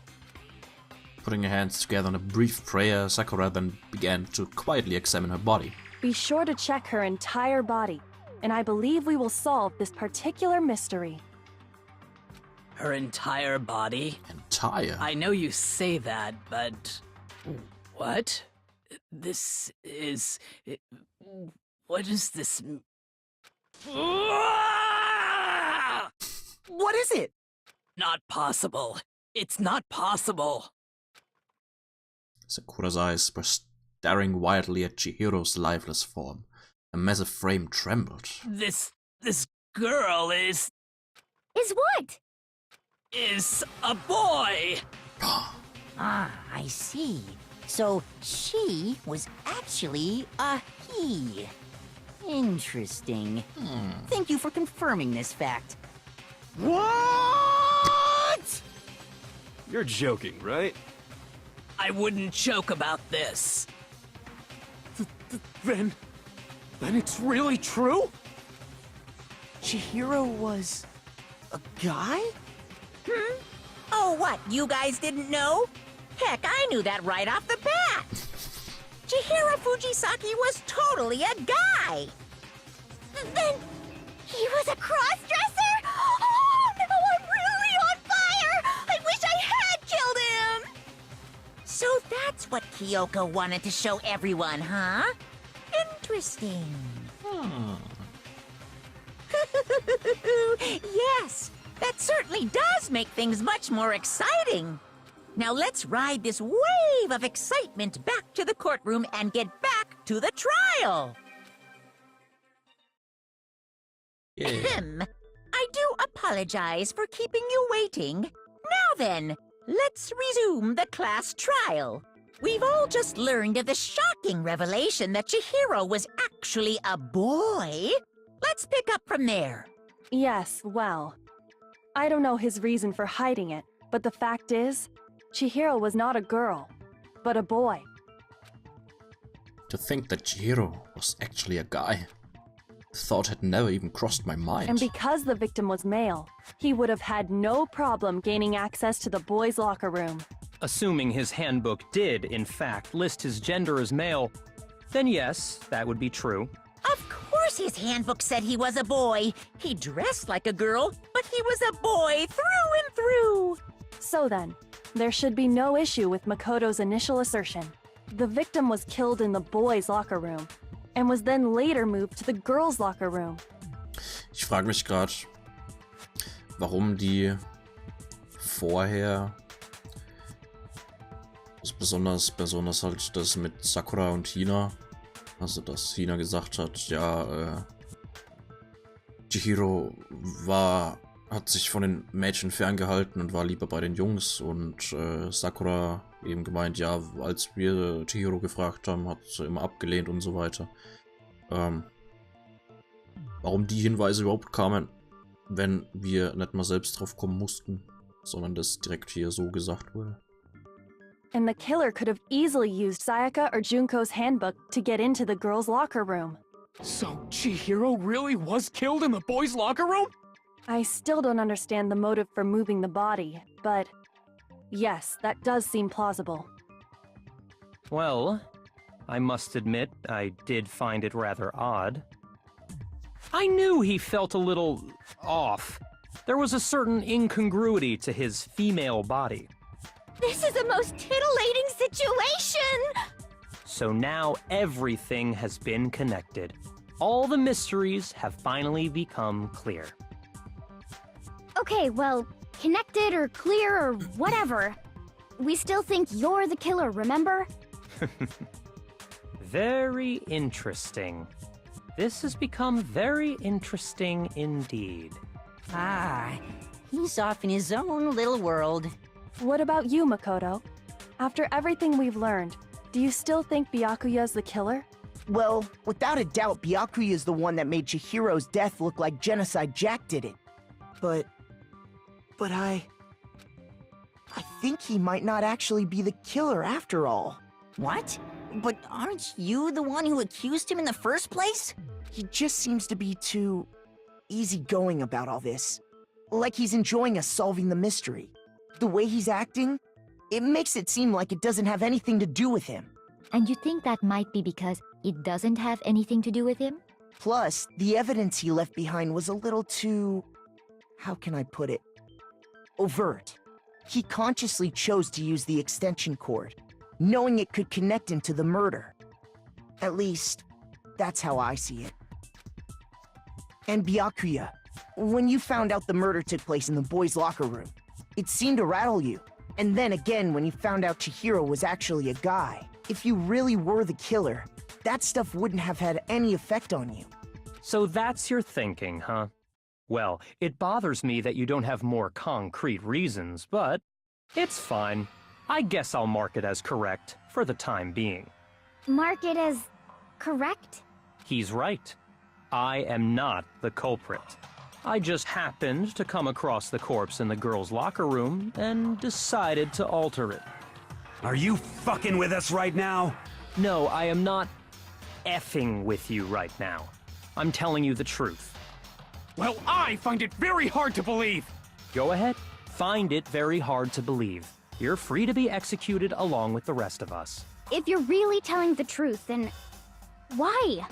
Putting her hands together in a brief prayer, Sakura then began to quietly examine her body. Be sure to check her entire body, and I believe we will solve this particular mystery. Her entire body? Entire? I know you say that, but... What? This is... What is this... What is it? Not possible. It's not possible. Sakura's eyes were staring wildly at Chihiro's lifeless form. A massive frame trembled. This girl is what? Is a boy. Ah, I see. So she was actually a he. Interesting. Thank you for confirming this fact. What? You're joking, right? I wouldn't joke about this. Then it's really true? Chihiro was a guy? Oh, what? You guys didn't know? Heck, I knew that right off the bat. Chihiro Fujisaki was totally a guy. Then he was a cross-dresser? Oh, no, I'm really on fire! I wish I had killed him! So that's what Kyoko wanted to show everyone, huh? Interesting. Yes, that certainly does make things much more exciting. Now let's ride this wave of excitement back to the courtroom and get back to the trial. Yeah. I do apologize for keeping you waiting. Now then, let's resume the class trial. We've all just learned of the shocking revelation that Chihiro was actually a boy. Let's pick up from there. Yes, well, I don't know his reason for hiding it, but the fact is, Chihiro was not a girl, but a boy. To think that Chihiro was actually a guy. The thought had never even crossed my mind. And because the victim was male, he would have had no problem gaining access to the boys' locker room. Assuming his handbook did, in fact, list his gender as male, then yes, that would be true. Of course his handbook said he was a boy. He dressed like a girl, but he was a boy through and through. So then, there should be no issue with Makoto's initial assertion. The victim was killed in the boys' locker room, and was then later moved to the girls' locker room. Ich frage mich gerade, warum die vorher, besonders halt das mit Sakura und Hina, also dass Hina gesagt hat, ja, Chihiro hat sich von den Mädchen ferngehalten und war lieber bei den Jungs, und Sakura eben gemeint, ja, als wir Chihiro gefragt haben, hat sie immer abgelehnt und so weiter. Warum die Hinweise überhaupt kamen, wenn wir nicht mal selbst drauf kommen mussten, sondern das direkt hier so gesagt wurde. And the killer could have easily used Sayaka or Junko's handbook to get into the girls' locker room. So Chihiro really was killed in the boys' locker room? I still don't understand the motive for moving the body, but yes, that does seem plausible. Well, I must admit, I did find it rather odd. I knew he felt a little off. There was a certain incongruity to his female body. This is a most titillating situation! So now everything has been connected. All the mysteries have finally become clear. Okay, well, connected or clear or whatever. We still think you're the killer, remember? Very interesting. This has become very interesting indeed. Ah, he's off in his own little world. What about you, Makoto? After everything we've learned, do you still think Byakuya's the killer? Well, without a doubt, Byakuya is the one that made Chihiro's death look like Genocide Jack did it. But I think he might not actually be the killer after all. What? But aren't you the one who accused him in the first place? He just seems to be too easygoing about all this. Like he's enjoying us solving the mystery. The way he's acting, it makes it seem like it doesn't have anything to do with him. And you think that might be because it doesn't have anything to do with him? Plus, the evidence he left behind was a little too... how can I put it? Overt. He consciously chose to use the extension cord, knowing it could connect him to the murder. At least, that's how I see it. And Byakuya, when you found out the murder took place in the boys' locker room, It seemed to rattle you. And then again when you found out Chihiro was actually a guy. If you really were the killer, that stuff wouldn't have had any effect on you. So that's your thinking, huh? Well, it bothers me that you don't have more concrete reasons, but it's fine. I guess I'll mark it as correct for the time being. Mark it as correct? He's right. I am not the culprit. I just happened to come across the corpse in the girls' locker room and decided to alter it. Are you fucking with us right now? No, I am not effing with you right now. I'm telling you the truth. Well, I find it very hard to believe. Go ahead. Find it very hard to believe. You're free to be executed along with the rest of us. If you're really telling the truth, then why?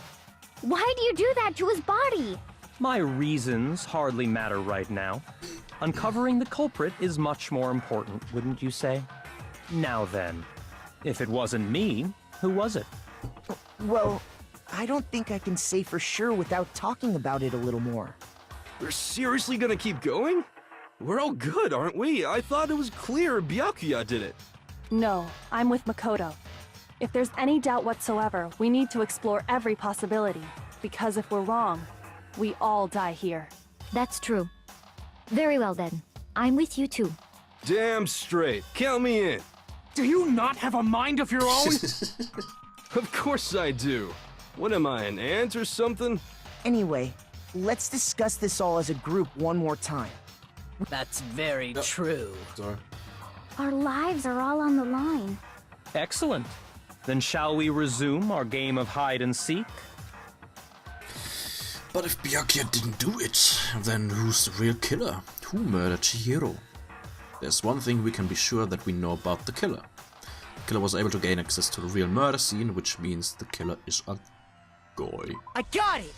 Why do you do that to his body? My reasons hardly matter right now. Uncovering the culprit is much more important, wouldn't you say? Now then, if it wasn't me, who was it? Well, I don't think I can say for sure without talking about it a little more. We're seriously gonna keep going? We're all good, aren't we? I thought it was clear Byakuya did it. No, I'm with Makoto. If there's any doubt whatsoever, we need to explore every possibility. Because if we're wrong, we all die here. That's true. Very well then. I'm with you too. Damn straight. Count me in. Do you not have a mind of your own? Of course I do. What am I, an ant or something? Anyway, let's discuss this all as a group one more time. That's very true. Sorry. Our lives are all on the line. Excellent. Then shall we resume our game of hide and seek? But if Byakuya didn't do it, then who's the real killer? Who murdered Chihiro? There's one thing we can be sure that we know about the killer. The killer was able to gain access to the real murder scene, which means the killer is a guy. I got it!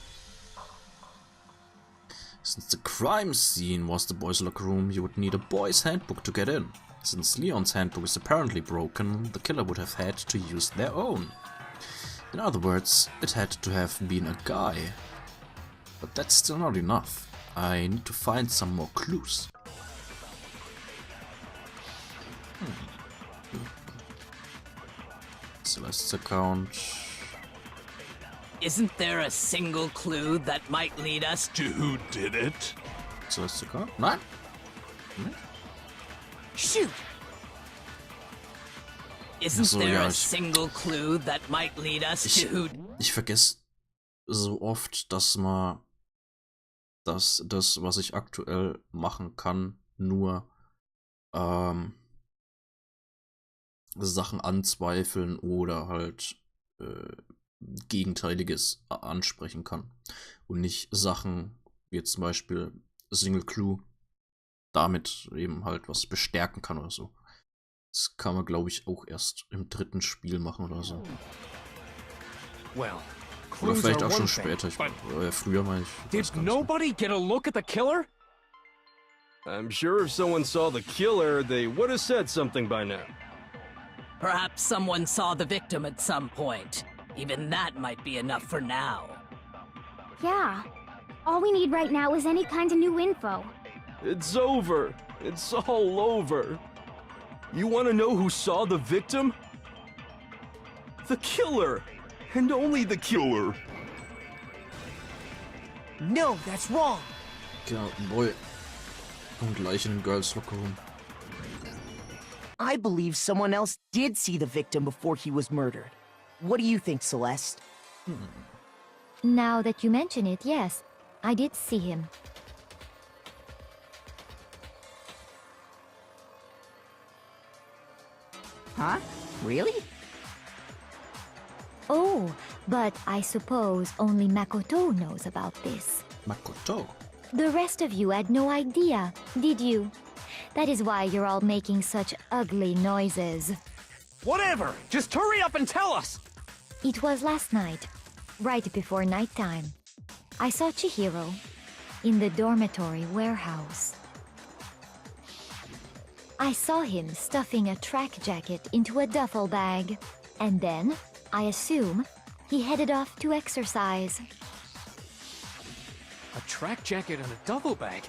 Since the crime scene was the boys' locker room, you would need a boy's handbook to get in. Since Leon's handbook is apparently broken, the killer would have had to use their own. In other words, it had to have been a guy. But that's still not enough. I need to find some more clues. Celeste's account. Isn't there a single clue that might lead us to who did it? Celeste's account? Nein. Shoot! Isn't there a single clue that might lead us to who... Ich vergesse so oft, dass das, was ich aktuell machen kann, nur Sachen anzweifeln oder halt Gegenteiliges ansprechen kann. Und nicht Sachen, wie jetzt zum Beispiel Single Clue, damit eben halt was bestärken kann oder so. Das kann man, glaube ich, auch erst im 3. Spiel machen oder so. Well, oder vielleicht auch schon später. Früher meine ich. Did nobody get a look at the killer? I'm sure if someone saw the killer, they would have said something by now. Perhaps someone saw the victim at some point. Even that might be enough for now. Yeah. All we need right now is any kind of new info. It's over. It's all over. You want to know who saw the victim? The killer! And only the killer! No, that's wrong! Ja, Boy. Und gleich in den Girls Locker Room. I believe someone else did see the victim before he was murdered. What do you think, Celeste? Now that you mention it, yes, I did see him. Huh? Really? Oh, but I suppose only Makoto knows about this. Makoto? The rest of you had no idea, did you? That is why you're all making such ugly noises. Whatever! Just hurry up and tell us! It was last night, right before nighttime. I saw Chihiro in the dormitory warehouse. I saw him stuffing a track jacket into a duffel bag, and then, I assume, he headed off to exercise. A track jacket and a duffel bag?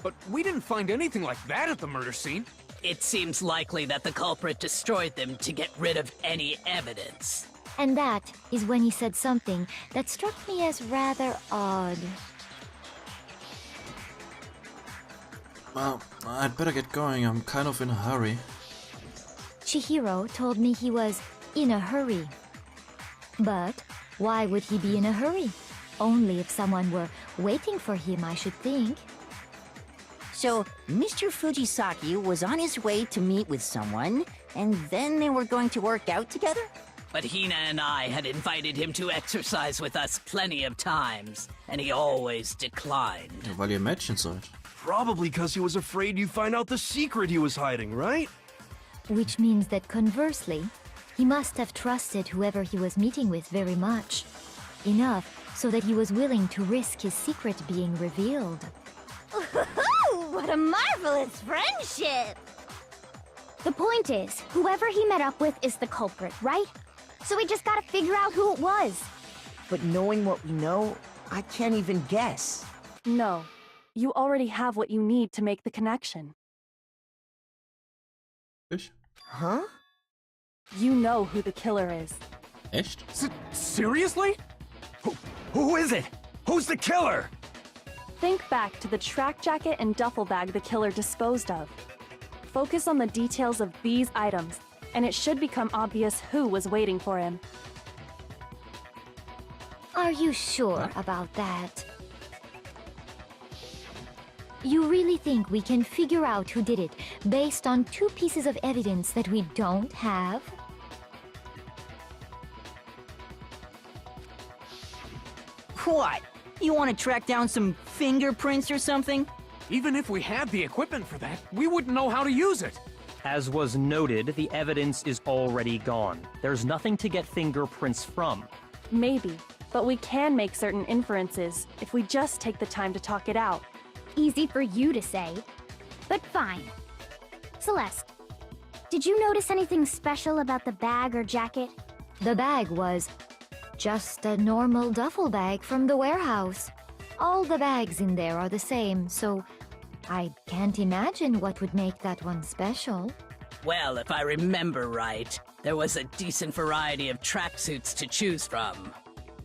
But we didn't find anything like that at the murder scene. It seems likely that the culprit destroyed them to get rid of any evidence. And that is when he said something that struck me as rather odd. Well, I'd better get going. I'm kind of in a hurry. Chihiro told me he was in a hurry. But why would he be in a hurry? Only if someone were waiting for him, I should think. So, Mr. Fujisaki was on his way to meet with someone, and then they were going to work out together? But Hina and I had invited him to exercise with us plenty of times, and he always declined. Ja, weil ihr Mädchen seid. Probably because he was afraid you'd find out the secret he was hiding, right? Which means that conversely, he must have trusted whoever he was meeting with very much. Enough so that he was willing to risk his secret being revealed. What a marvelous friendship! The point is, whoever he met up with is the culprit, right? So we just gotta figure out who it was. But knowing what we know, I can't even guess. No. You already have what you need to make the connection. Ich? Huh? You know who the killer is. Echt? Seriously? Who is it? Who's the killer? Think back to the track jacket and duffel bag the killer disposed of. Focus on the details of these items, and it should become obvious who was waiting for him. Are you sure about that? You really think we can figure out who did it based on 2 pieces of evidence that we don't have? What? You want to track down some fingerprints or something? Even if we had the equipment for that, we wouldn't know how to use it. As was noted, the evidence is already gone. There's nothing to get fingerprints from. Maybe, but we can make certain inferences if we just take the time to talk it out. Easy for you to say, but fine. Celeste, did you notice anything special about the bag or jacket? The bag was just a normal duffel bag from the warehouse. All the bags in there are the same, so I can't imagine what would make that one special. Well, if I remember right, there was a decent variety of tracksuits to choose from.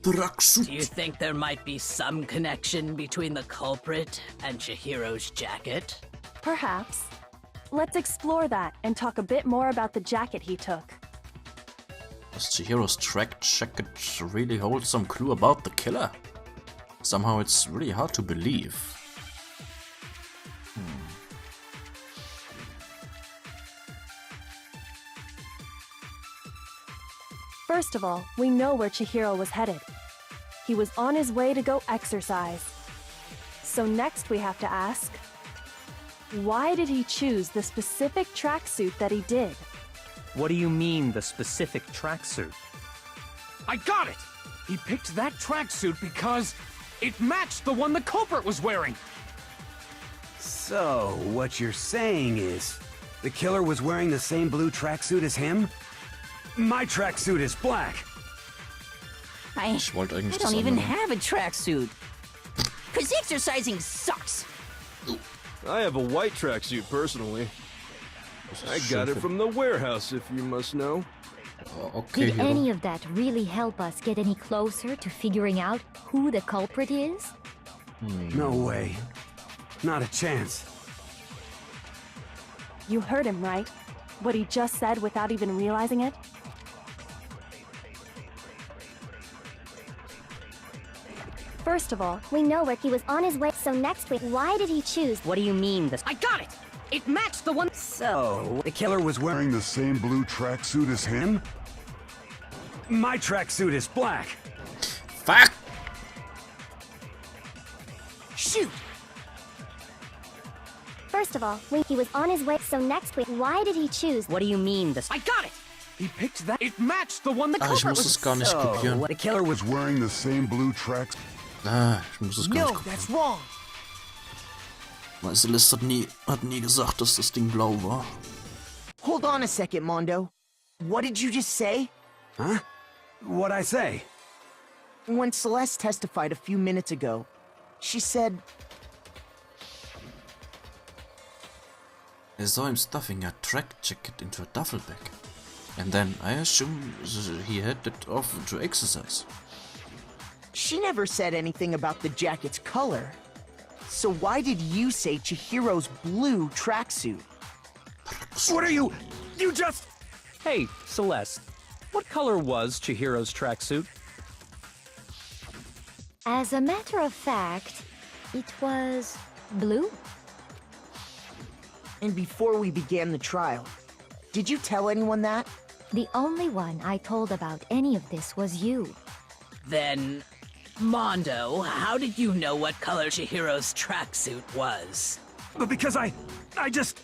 Tracksuit? Do you think there might be some connection between the culprit and Chihiro's jacket? Perhaps. Let's explore that and talk a bit more about the jacket he took. Does Chihiro's track jacket really hold some clue about the killer? Somehow it's really hard to believe. First of all, we know where Chihiro was headed. He was on his way to go exercise. So next we have to ask, why did he choose the specific tracksuit that he did? What do you mean, the specific tracksuit? I got it! He picked that tracksuit because it matched the one the culprit was wearing. So, what you're saying is, the killer was wearing the same blue tracksuit as him? My tracksuit is black. I wollte eigentlich das don't even andere. have a tracksuit. Cause exercising sucks. I have a white tracksuit personally. I got it from the warehouse, if you must know. Okay, Did any of that really help us get any closer to figuring out who the culprit is? No way. Not a chance. You heard him, right? What he just said without even realizing it? First of all, We know where he was on his way, so next week, why did he choose? What do you mean this? I got it! It matched the one. So, the killer was wearing The same blue tracksuit as him? my tracksuit is black. Fuck! Shoot! First of all, he was on his way, so next week, why did he choose? What do you mean this? I got it! He picked that. It matched the one the Ah, ich culprit muss was. es gar nicht kopieren. The killer was Wearing the same blue tracks. Ah, ich muss es gar No, nicht kopieren. that's wrong. Weil Celeste hat nie gesagt, dass das Ding blau war. Hold on a second, Mondo. What did you just say? Huh? What'd I say? When Celeste testified a few minutes ago, she said... I saw him stuffing a track jacket into a duffel bag. And then I assume he had it off to exercise. She never said anything about the jacket's color. So why did you say Chihiro's blue tracksuit? What are you just... Hey, Celeste, what color was Chihiro's tracksuit? As a matter of fact, it was blue. And before we began the trial, did you tell anyone that? The only one I told about any of this was you. Then, Mondo, how did you know what color Chihiro's tracksuit was? Because I just...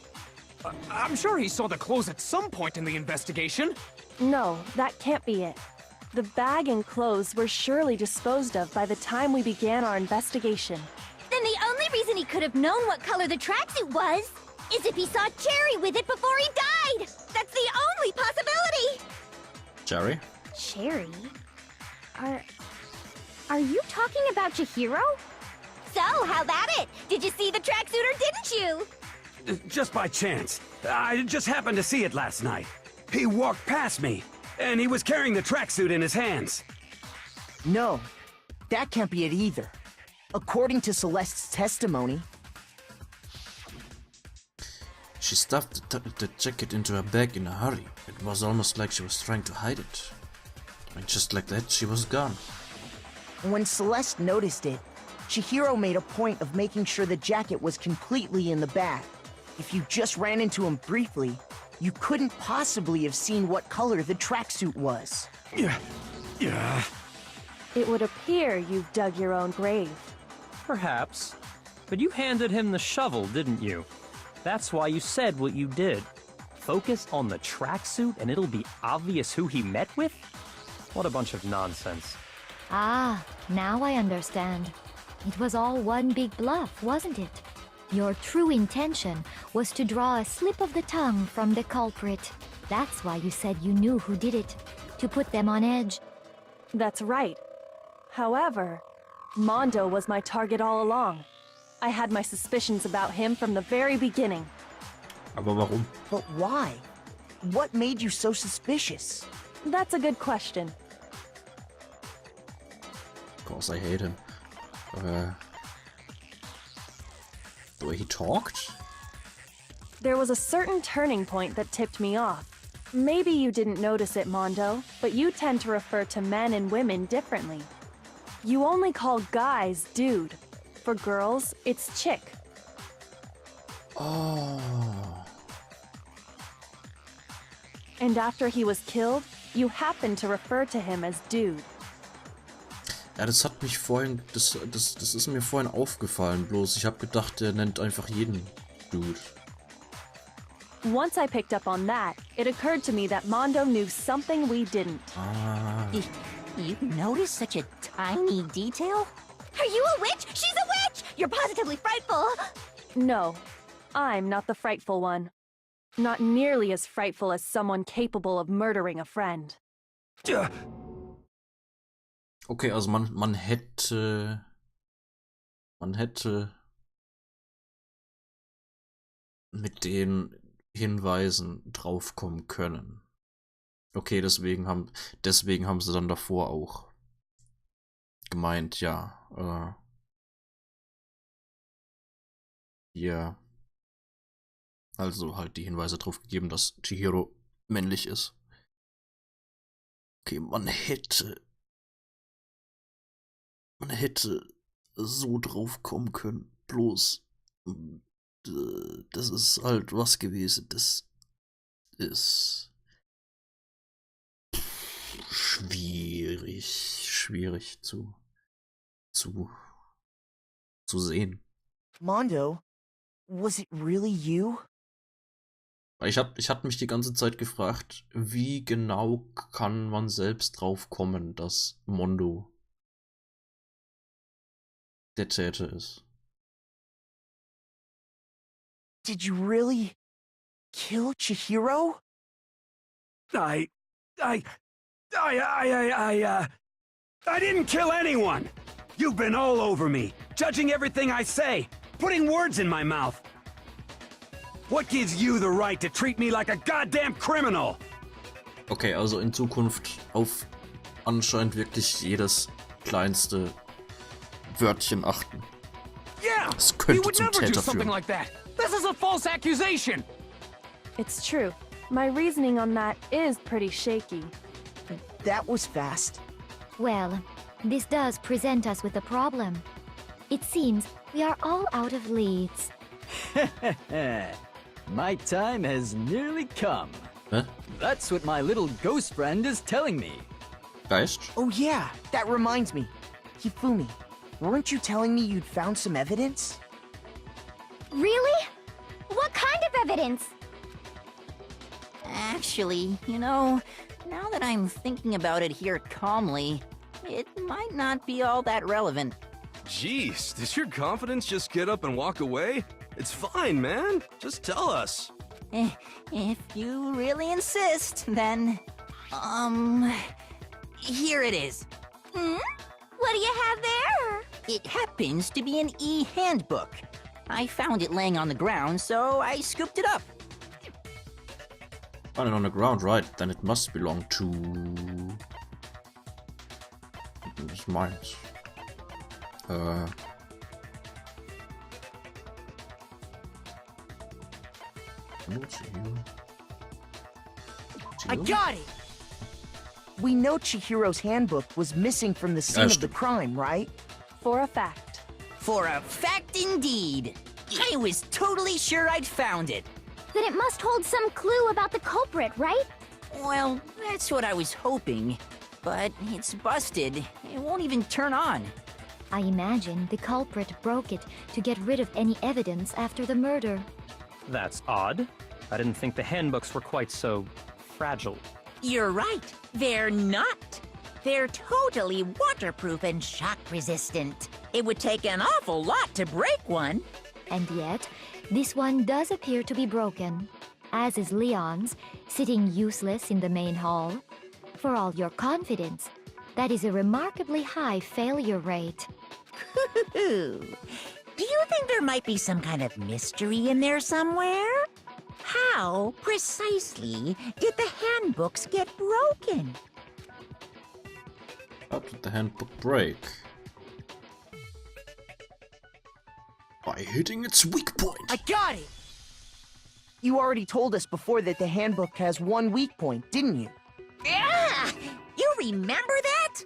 I'm sure he saw the clothes at some point in the investigation. No, that can't be it. The bag and clothes were surely disposed of by the time we began our investigation. Then the only reason he could have known what color the tracksuit was is if he saw Cherry with it before he died! That's the only possibility! Cherry? Cherry? Are you talking about Chihiro? So, how about it? Did you see the tracksuit or didn't you? Just by chance. I just happened to see it last night. He walked past me, and he was carrying the tracksuit in his hands. No, that can't be it either. According to Celeste's testimony, she stuffed the jacket into her bag in a hurry. It was almost like she was trying to hide it. And just like that, she was gone. when Celeste noticed it, Chihiro made a point of making sure the jacket was completely in the bag. If you just ran into him briefly, you couldn't possibly have seen what color the tracksuit was. Yeah. It would appear you've dug your own grave. Perhaps. But you handed him the shovel, didn't you? That's why you said what you did. Focus on the tracksuit and it'll be obvious who he met with? What a bunch of nonsense. Ah, now I understand. It was all one big bluff, wasn't it? Your true intention was to draw a slip of the tongue from the culprit. That's why you said you knew who did it, to put them on edge. That's right. However, Mondo was my target all along. I had my suspicions about him from the very beginning. Aber warum? But why? What made you so suspicious? That's a good question. Of course, I hate him. The way he talked? There was a certain turning point that tipped me off. Maybe you didn't notice it, Mondo, but you tend to refer to men and women differently. You only call guys dude. For girls, it's chick. Oh. And after he was killed, you happened to refer to him as dude. Ja, das hat mich vorhin, das ist mir vorhin aufgefallen, bloß ich habe gedacht, er nennt einfach jeden Dude. Once I picked up on that, it occurred to me that Mondo knew something we didn't. Ah. You noticed such a tiny detail? Are you a witch? She's a witch! You're positively frightful! No, I'm not the frightful one. Not nearly as frightful as someone capable of murdering a friend. Okay, also man hätte mit den Hinweisen draufkommen können. Okay, deswegen haben sie dann davor auch gemeint, ja, hier, also halt die Hinweise drauf gegeben, dass Chihiro männlich ist. Okay, man hätte so drauf kommen können, bloß das ist halt was gewesen, das ist schwierig zu sehen. Mondo, was it really you? Ich hatte mich die ganze Zeit gefragt, wie genau kann man selbst drauf kommen, dass Mondo der Täter ist. Did you really kill Chihiro? I didn't kill anyone! You've been all over me, judging everything I say, putting words in my mouth. What gives you the right to treat me like a goddamn criminal? Okay, also in Zukunft auf anscheinend wirklich jedes kleinste Wörtchen achten. Yeah! Das You könnte would zum never do Täter something führen. like that! This is a false accusation! It's true. My reasoning on that is pretty shaky. That was fast. Well, this does present us with a problem. It seems we are all out of leads. My time has nearly come. Huh? That's what my little ghost friend is telling me. Geist? Oh yeah, that reminds me. Hifumi, weren't you telling me you'd found some evidence? Really? What kind of evidence? Actually, you know, now that I'm thinking about it here calmly, it might not be all that relevant. Jeez, does your confidence just get up and walk away? It's fine, man. Just tell us. If you really insist, then... Here it is. What do you have there? It happens to be an e-handbook. I found it laying on the ground, so I scooped it up. Found it on the ground, right? Then it must belong to... It's mine. I got it! We know Chihiro's handbook was missing from the scene of the crime, right? For a fact. For a fact indeed. I was totally sure I'd found it. Then it must hold some clue about the culprit, right? Well, that's what I was hoping. But it's busted. It won't even turn on. I imagine the culprit broke it to get rid of any evidence after the murder. That's odd. I didn't think the handbooks were quite so fragile. You're right. They're not. They're totally waterproof and shock resistant. It would take an awful lot to break one. And yet, this one does appear to be broken, as is Leon's, sitting useless in the main hall. For all your confidence, that is a remarkably high failure rate. Do you think there might be some kind of mystery in there somewhere? How, precisely, did the handbooks get broken? How did the handbook break? By hitting its weak point. I got it! You already told us before that the handbook has one weak point, didn't you? Yeah! You remember that?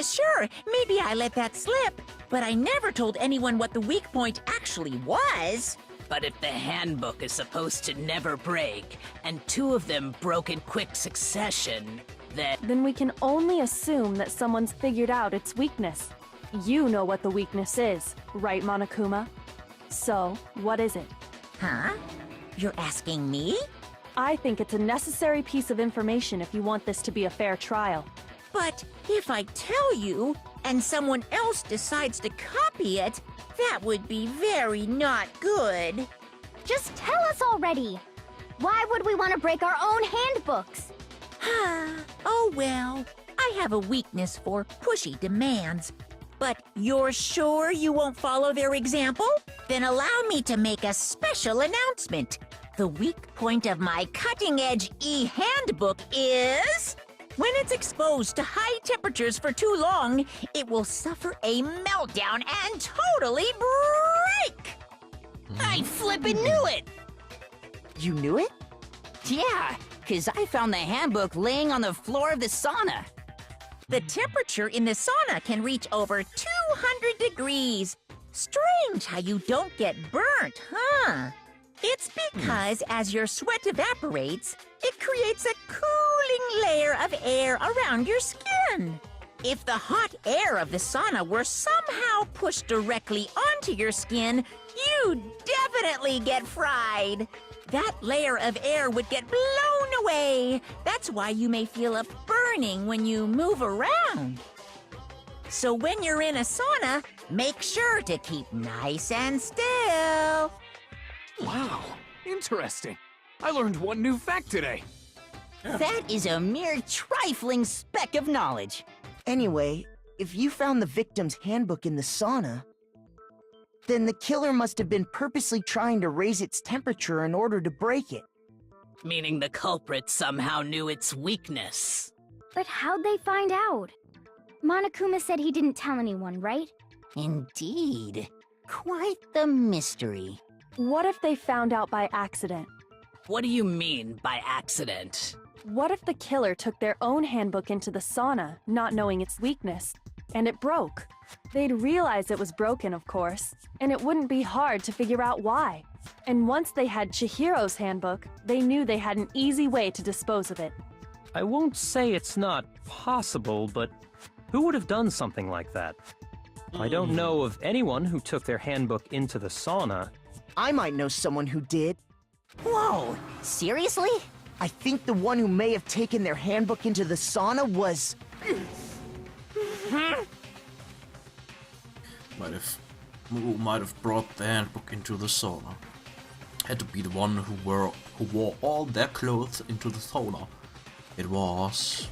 Sure, maybe I let that slip, but I never told anyone what the weak point actually was. But if the handbook is supposed to never break, and two of them broke in quick succession, Then we can only assume that someone's figured out its weakness. You know what the weakness is, right, Monokuma? So, what is it? Huh? You're asking me? I think it's a necessary piece of information if you want this to be a fair trial. But if I tell you, and someone else decides to copy it, that would be very not good. Just tell us already! Why would we want to break our own handbooks? Oh well, I have a weakness for pushy demands. But you're sure you won't follow their example? Then allow me to make a special announcement. The weak point of my cutting-edge e-handbook is... when it's exposed to high temperatures for too long, it will suffer a meltdown and totally break! I flippin' knew it! You knew it? Yeah, 'cause I found the handbook laying on the floor of the sauna. The temperature in the sauna can reach over 200 degrees. Strange how you don't get burnt, huh? It's because as your sweat evaporates, it creates a cooling layer of air around your skin. If the hot air of the sauna were somehow pushed directly onto your skin, you'd definitely get fried. That layer of air would get blown away. That's why you may feel a burning when you move around. So when you're in a sauna, make sure to keep nice and still. Wow, interesting. I learned one new fact today. That is a mere trifling speck of knowledge. Anyway, if you found the victim's handbook in the sauna, Then the killer must have been purposely trying to raise its temperature in order to break it. Meaning the culprit somehow knew its weakness. But how'd they find out? Monokuma said he didn't tell anyone, right? Indeed. Quite the mystery. What if they found out by accident? What do you mean by accident? What if the killer took their own handbook into the sauna, not knowing its weakness, and it broke? They'd realize it was broken, of course, and it wouldn't be hard to figure out why. And once they had Chihiro's handbook, they knew they had an easy way to dispose of it. I won't say it's not possible, but who would have done something like that? I don't know of anyone who took their handbook into the sauna. I might know someone who did. Whoa, seriously? I think the one who may have taken their handbook into the sauna was... Who might have brought the handbook into the sauna. Had to be the one who wore all their clothes into the sauna. It was...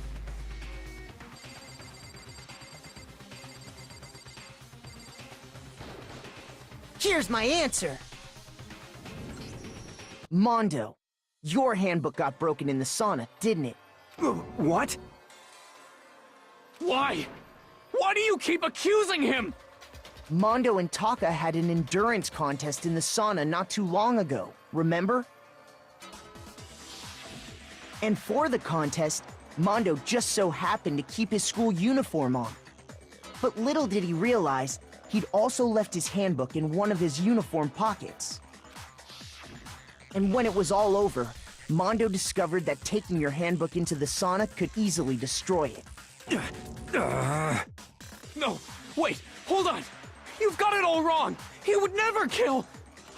Here's my answer! Mondo, your handbook got broken in the sauna, didn't it? What? Why? Why do you keep accusing him? Mondo and Taka had an endurance contest in the sauna not too long ago, remember? And for the contest, Mondo just so happened to keep his school uniform on. But little did he realize, he'd also left his handbook in one of his uniform pockets. And when it was all over, Mondo discovered that taking your handbook into the sauna could easily destroy it. No, wait, hold on! You've got it all wrong! He would never kill!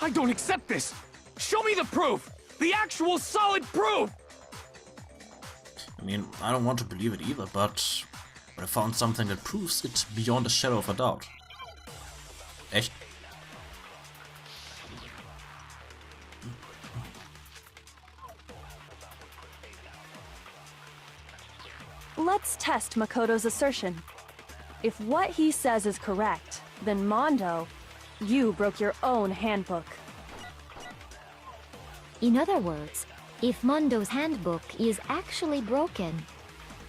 I don't accept this! Show me the proof! The actual solid proof! I mean, I don't want to believe it either, but I found something that proves it beyond a shadow of a doubt. Echt? Let's test Makoto's assertion. If what he says is correct, then Mondo, you broke your own handbook. In other words, if Mondo's handbook is actually broken,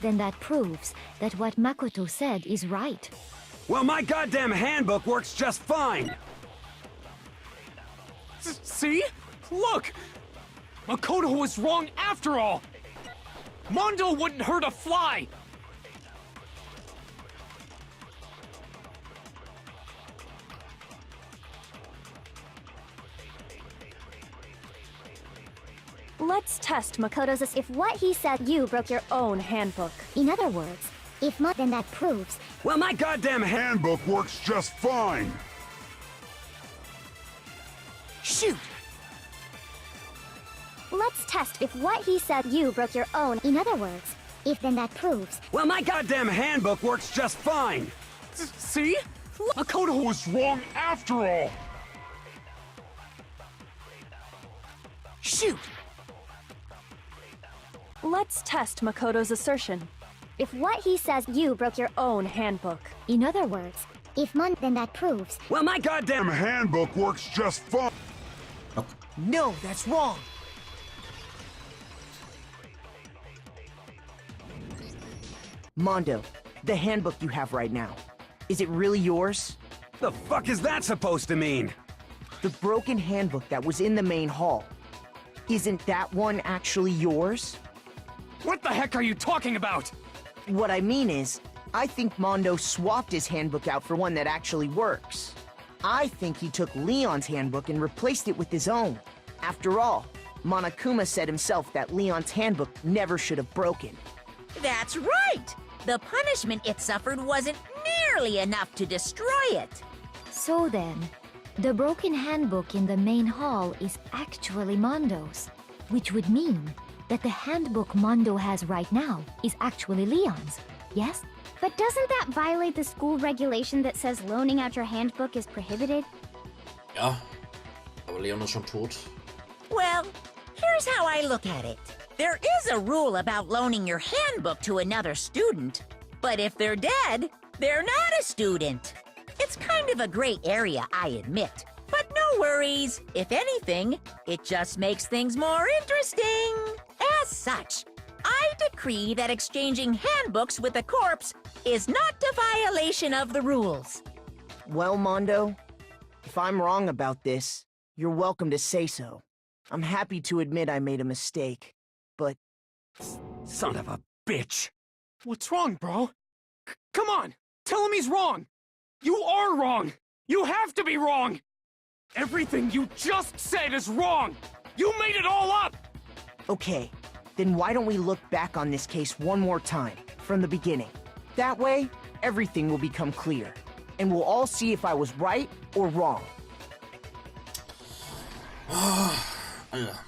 then that proves that what Makoto said is right. Well, my goddamn handbook works just fine! See? Look! Makoto was wrong after all! Mondo wouldn't hurt a fly! Let's test Makoto's if what he said you broke your own handbook. In other words, if then that proves... Well, my goddamn handbook works just fine! Shoot! Let's test if what he said you broke your own. In other words, if then that proves... Well, my goddamn handbook works just fine! See? Makoto was wrong after all! Shoot! Let's test Makoto's assertion. If what he says you broke your own handbook. In other words, if then that proves... Well, my goddamn handbook works just fine! No, that's wrong! Mondo, the handbook you have right now, is it really yours? The fuck is that supposed to mean? The broken handbook that was in the main hall. Isn't that one actually yours? What the heck are you talking about? What I mean is, I think Mondo swapped his handbook out for one that actually works. I think he took Leon's handbook and replaced it with his own. After all, Monokuma said himself that Leon's handbook never should have broken. That's right! The punishment it suffered wasn't nearly enough to destroy it. So then, the broken handbook in the main hall is actually Mondo's, which would mean that the handbook Mondo has right now is actually Leon's, yes? But doesn't that violate the school regulation that says loaning out your handbook is prohibited? Ja, aber Leon ist schon tot. Well, here's how I look at it. There is a rule about loaning your handbook to another student, but if they're dead, they're not a student. It's kind of a gray area, I admit. But no worries. If anything, it just makes things more interesting. As such, I decree that exchanging handbooks with a corpse is not a violation of the rules. Well, Mondo, if I'm wrong about this, you're welcome to say so. I'm happy to admit I made a mistake, but... Son of a bitch! What's wrong, bro? Come on! Tell him he's wrong! You are wrong! You have to be wrong! Everything you just said is wrong! You made it all up! Okay, then why don't we look back on this case one more time, from the beginning? That way, everything will become clear, and we'll all see if I was right or wrong. Alter.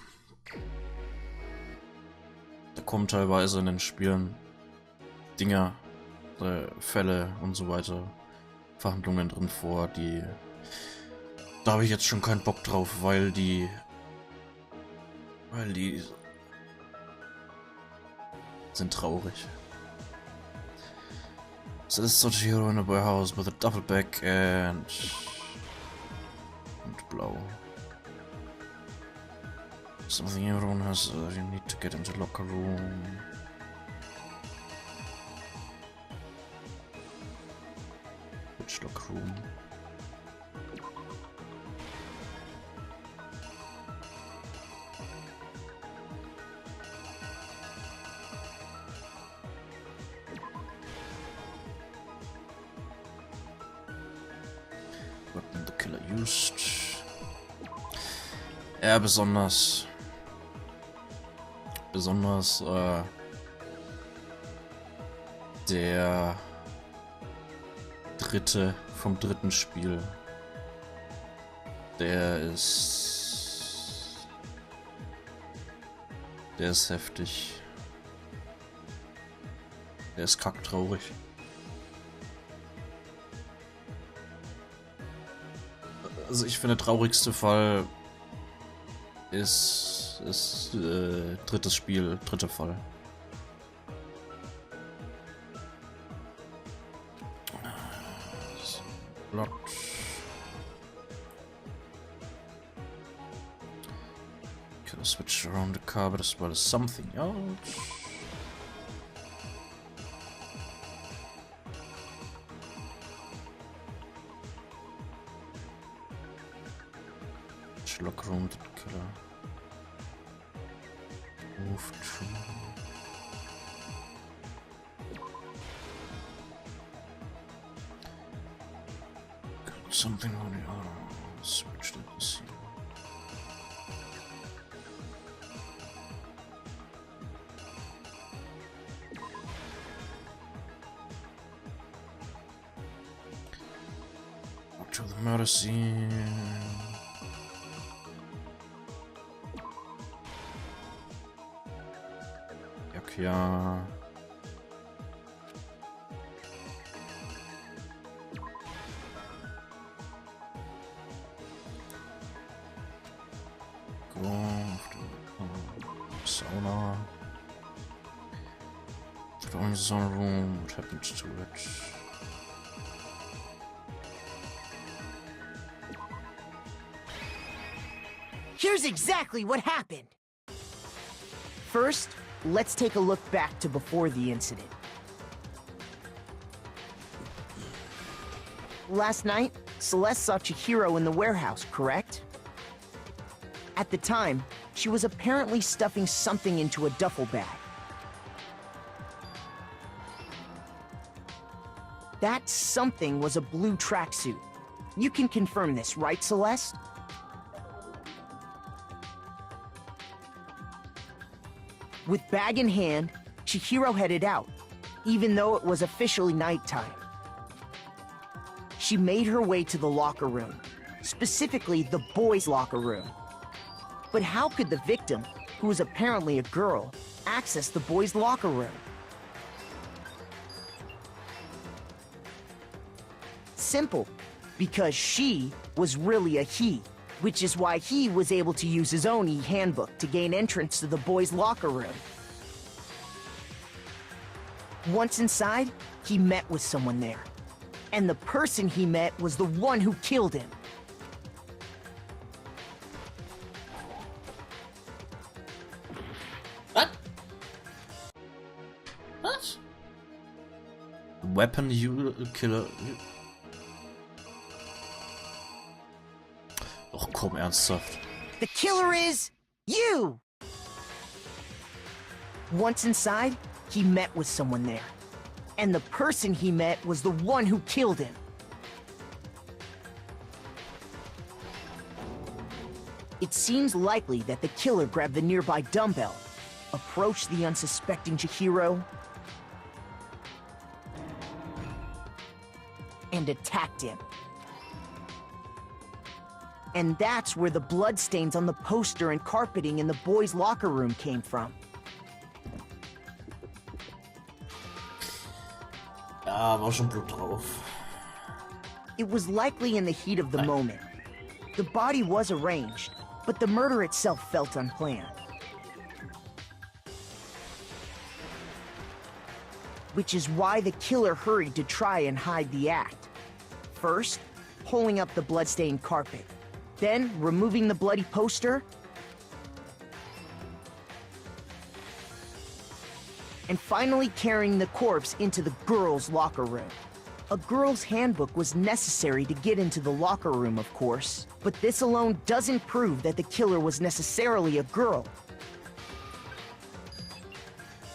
Da kommen teilweise in den Spielen Dinger, Fälle und so weiter, Verhandlungen drin vor, die... Da habe ich jetzt schon keinen Bock drauf, weil die sind traurig. So this sort of hero in a warehouse with a duffel bag and blau. Something everyone has. You need to get into the locker room. Which locker room? Weapon the killer used. Ja, besonders der dritte vom dritten Spiel, der ist heftig. Der ist kacktraurig. Also ich finde, der traurigste Fall ist drittes Spiel, dritter Fall. Blocked. Can I switch around the car, but as well as something else? Locker room to the killer. Move to... Got something on the other. Switch to the scene. Up to the murder scene. Ja. Go sauna. The only sauna room. What happened to it? Here's exactly what happened. First, let's take a look back to before the incident. Last night, Celeste saw Chihiro in the warehouse, correct? At the time, she was apparently stuffing something into a duffel bag. That something was a blue tracksuit. You can confirm this, right, Celeste? With bag in hand, Chihiro headed out, even though it was officially nighttime. She made her way to the locker room, specifically the boys' locker room. But how could the victim, who was apparently a girl, access the boys' locker room? Simple, because she was really a he, which is why he was able to use his own e-handbook to gain entrance to the boys' locker room. Once inside, he met with someone there. And the person he met was the one who killed him. What? What? Weapon you killer. Oh, komm, ernsthaft. The killer is you! Once inside, he met with someone there. And the person he met was the one who killed him. It seems likely that the killer grabbed the nearby dumbbell, approached the unsuspecting Chihiro, and attacked him. And that's where the bloodstains on the poster and carpeting in the boys' locker room came from. Ja, war schon Blut drauf. It was likely in the heat of the moment. The body was arranged, but the murder itself felt unplanned. Which is why the killer hurried to try and hide the act. First, pulling up the bloodstained carpet. Then, removing the bloody poster. And finally carrying the corpse into the girls' locker room. A girl's handbook was necessary to get into the locker room, of course, but this alone doesn't prove that the killer was necessarily a girl.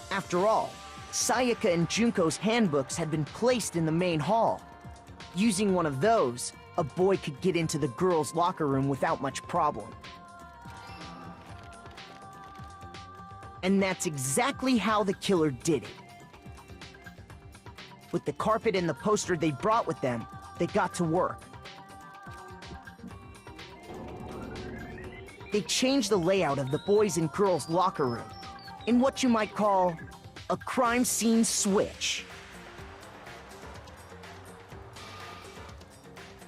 After all, Sayaka and Junko's handbooks had been placed in the main hall. Using one of those, a boy could get into the girls' locker room without much problem. And that's exactly how the killer did it. With the carpet and the poster they brought with them, they got to work. They changed the layout of the boys' and girls' locker room in what you might call a crime scene switch.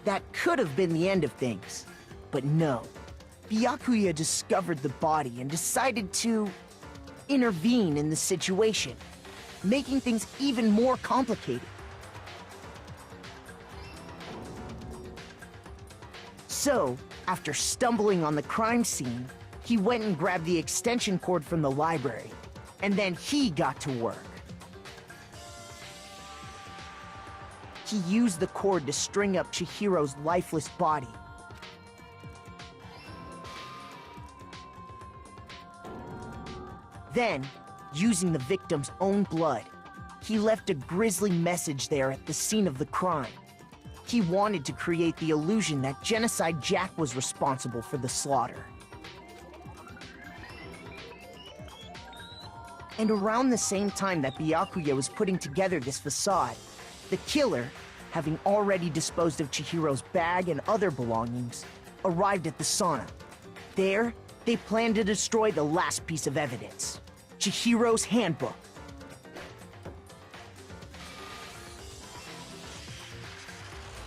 That could have been the end of things, but no. Byakuya discovered the body and decided to intervene in the situation, making things even more complicated. So, after stumbling on the crime scene, he went and grabbed the extension cord from the library, and then he got to work. He used the cord to string up Chihiro's lifeless body. Then, using the victim's own blood, he left a grisly message there at the scene of the crime. He wanted to create the illusion that Genocide Jack was responsible for the slaughter. And around the same time that Byakuya was putting together this facade, the killer, having already disposed of Chihiro's bag and other belongings, arrived at the sauna. There, they planned to destroy the last piece of evidence, Chihiro's handbook.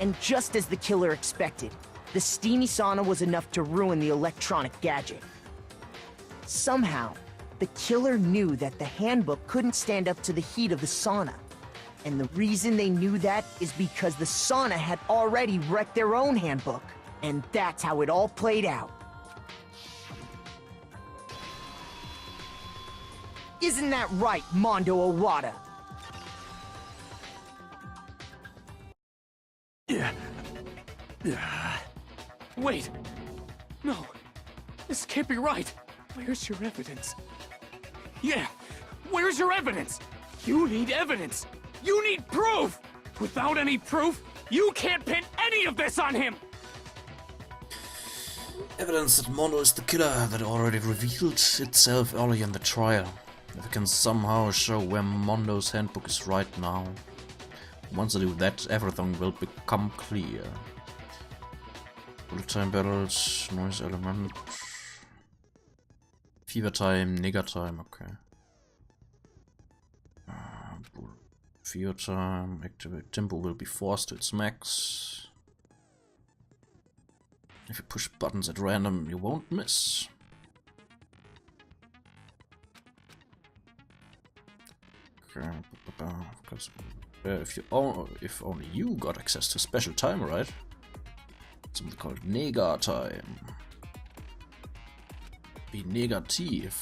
And just as the killer expected, the steamy sauna was enough to ruin the electronic gadget. Somehow, the killer knew that the handbook couldn't stand up to the heat of the sauna. And the reason they knew that is because the sauna had already wrecked their own handbook. And that's how it all played out. Isn't that right, Mondo Owada? Wait! No! This can't be right! Where's your evidence? Yeah! Where's your evidence? You need evidence! You need proof! Without any proof, you can't pin any of this on him! Evidence that Mondo is the killer that already revealed itself early in the trial. If we can somehow show where Mondo's handbook is right now. Once I do that, everything will become clear. Bullet time battles, noise element. Fever time, nigger time, okay. Fever time, activate tempo will be forced to its max. If you push buttons at random, you won't miss. Okay, if only you got access to special time, right? Something called Nega Time. Wie negativ,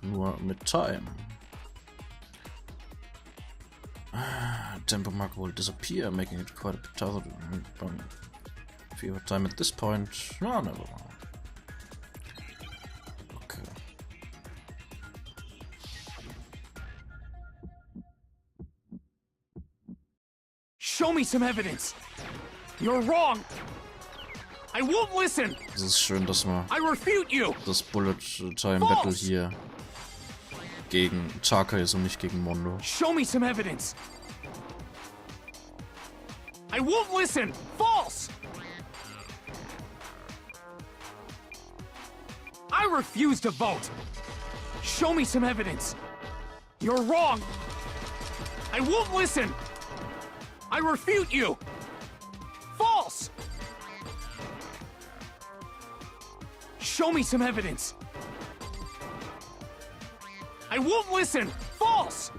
nur mit Time. Tempo marker will disappear, making it quite a bit tougher. If you have time at this point, no, never mind. Okay. Show me some evidence. You're wrong. I won't listen. Es ist schön, dass wir I refute you. das Bullet Time Battle hier gegen Taka ist und nicht gegen Mondo. Show me some evidence. I won't listen. False. I refuse to vote. Show me some evidence. You're wrong. I won't listen. I refute you. False. Show me some evidence. I won't listen. False.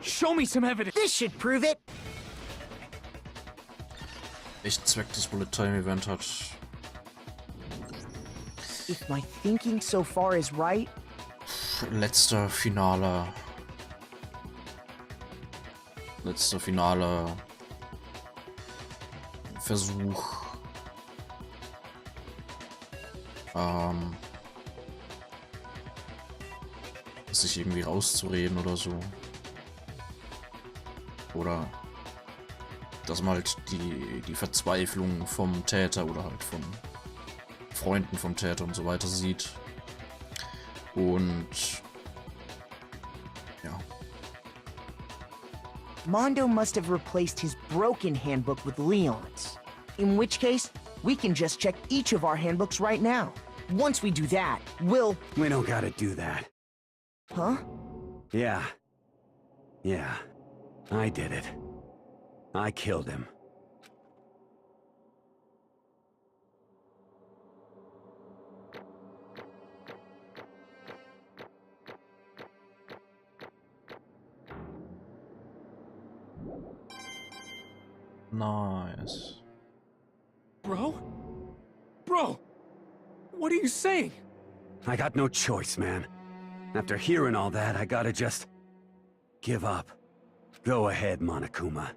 Show me some evidence. This should prove it. Welchen Zweck das Bullet Time Event hat. If my thinking so far is right, Letzter finaler Versuch, sich irgendwie rauszureden oder so. Oder dass man halt die Verzweiflung vom Täter oder halt von Freunden vom Täter und so weiter sieht. Und ja. Mondo must have replaced his broken handbook with Leon's. In which case, we can just check each of our handbooks right now. Once we do that, we'll... We don't gotta do that. Huh? Yeah. Yeah. I did it. I killed him. Nice. Bro? Bro! What are you saying? I got no choice, man. After hearing all that, I gotta just... give up. Go ahead, Monokuma.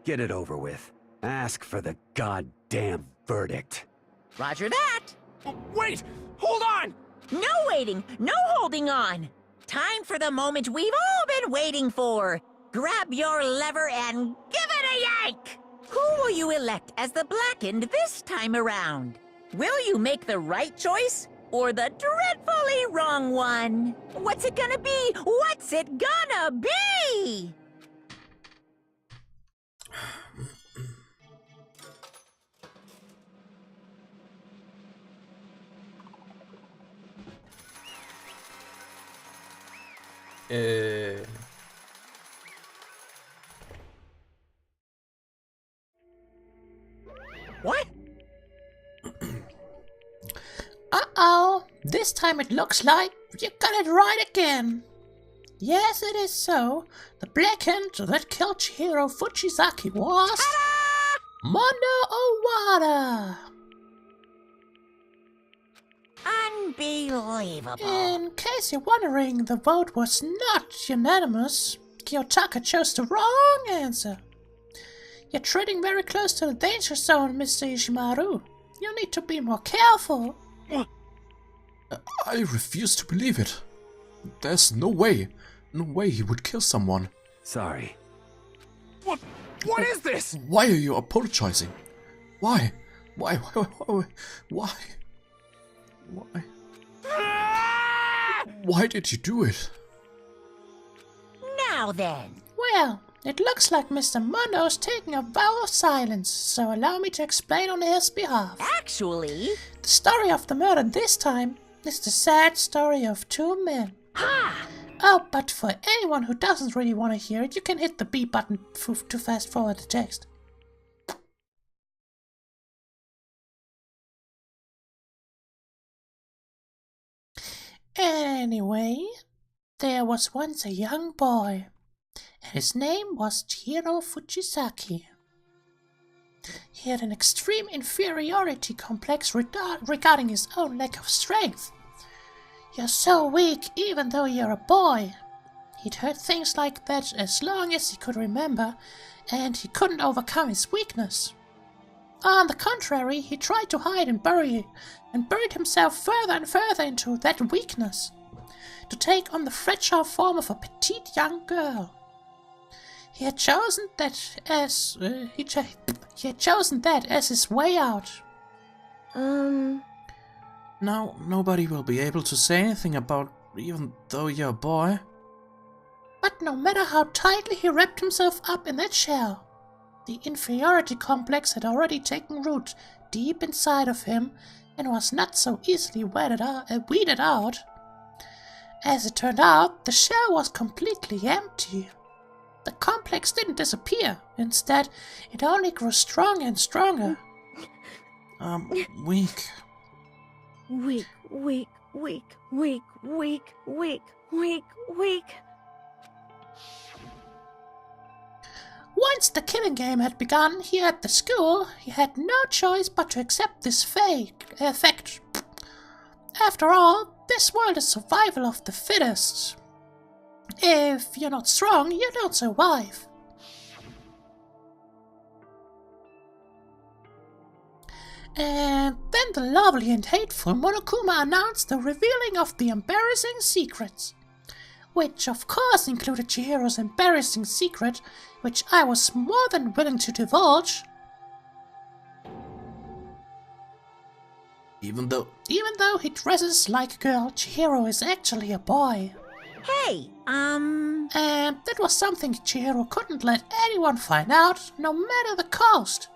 Get it over with. Ask for the goddamn verdict. Roger that. Wait! Hold on! No waiting, no holding on. Time for the moment we've all been waiting for. Grab your lever and give it a yank! Who will you elect as the Blackened this time around? Will you make the right choice or the dreadfully wrong one? What's it gonna be? What's it gonna be? What? Uh-oh, this time it looks like you got it right again. Yes, it is so. The Blackened that killed Chihiro Fujizaki was... Mondo Owada! Unbelievable. In case you're wondering, the vote was not unanimous. Kiyotaka chose the wrong answer. You're treading very close to the danger zone, Mr. Ishimaru. You need to be more careful. I refuse to believe it. There's no way he would kill someone. Sorry. What is this? Why are you apologizing? Why? Why? Why did you do it? Now then. Well, it looks like Mr. Mondo's taking a vow of silence, so allow me to explain on his behalf. Actually... The story of the murder this time is the sad story of two men. Ha! Oh, but for anyone who doesn't really want to hear it, you can hit the B button to fast forward the text. Anyway, there was once a young boy, and his name was Chihiro Fujisaki. He had an extreme inferiority complex regarding his own lack of strength. "You're so weak even though you're a boy." He'd heard things like that as long as he could remember, and he couldn't overcome his weakness. On the contrary, he tried to hide and buried himself further and further into that weakness, to take on the fragile form of a petite young girl. He had chosen that as his way out. Now, nobody will be able to say anything about even though you're a boy. But no matter how tightly he wrapped himself up in that shell, the inferiority complex had already taken root deep inside of him and was not so easily weeded out. As it turned out, the shell was completely empty. The complex didn't disappear. Instead, it only grew stronger and stronger. Weak. Weak, weak, weak, weak, weak, weak, weak, weak. Once the killing game had begun here at the school, he had no choice but to accept this fact. After all, this world is survival of the fittest. If you're not strong, you don't survive. And then the lovely and hateful Monokuma announced the revealing of the embarrassing secrets, which of course included Chihiro's embarrassing secret, which I was more than willing to divulge. Even though he dresses like a girl, Chihiro is actually a boy. Hey, And that was something Chihiro couldn't let anyone find out, no matter the cost.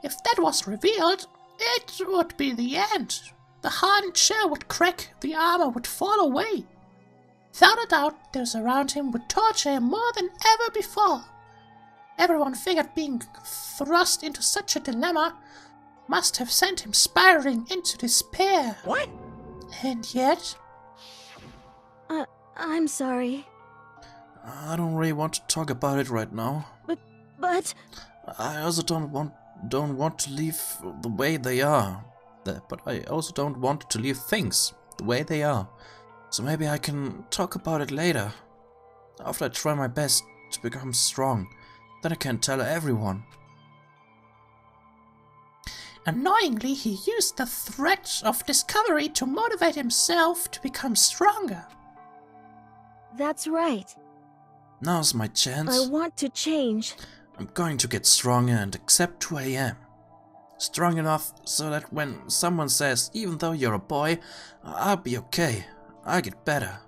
If that was revealed, it would be the end. The hardened shell would crack, the armor would fall away. Without a doubt, those around him would torture him more than ever before. Everyone figured being thrust into such a dilemma must have sent him spiraling into despair. What? And yet... I'm sorry. I don't really want to talk about it right now. But... I also don't want to leave the way they are. But I also don't want to leave things the way they are. So maybe I can talk about it later. After I try my best to become strong. Then I can tell everyone. Annoyingly, he used the threat of discovery to motivate himself to become stronger. That's right. Now's my chance. I want to change. I'm going to get stronger and accept who I am. Strong enough so that when someone says, even though you're a boy, I'll be okay. I'll get better.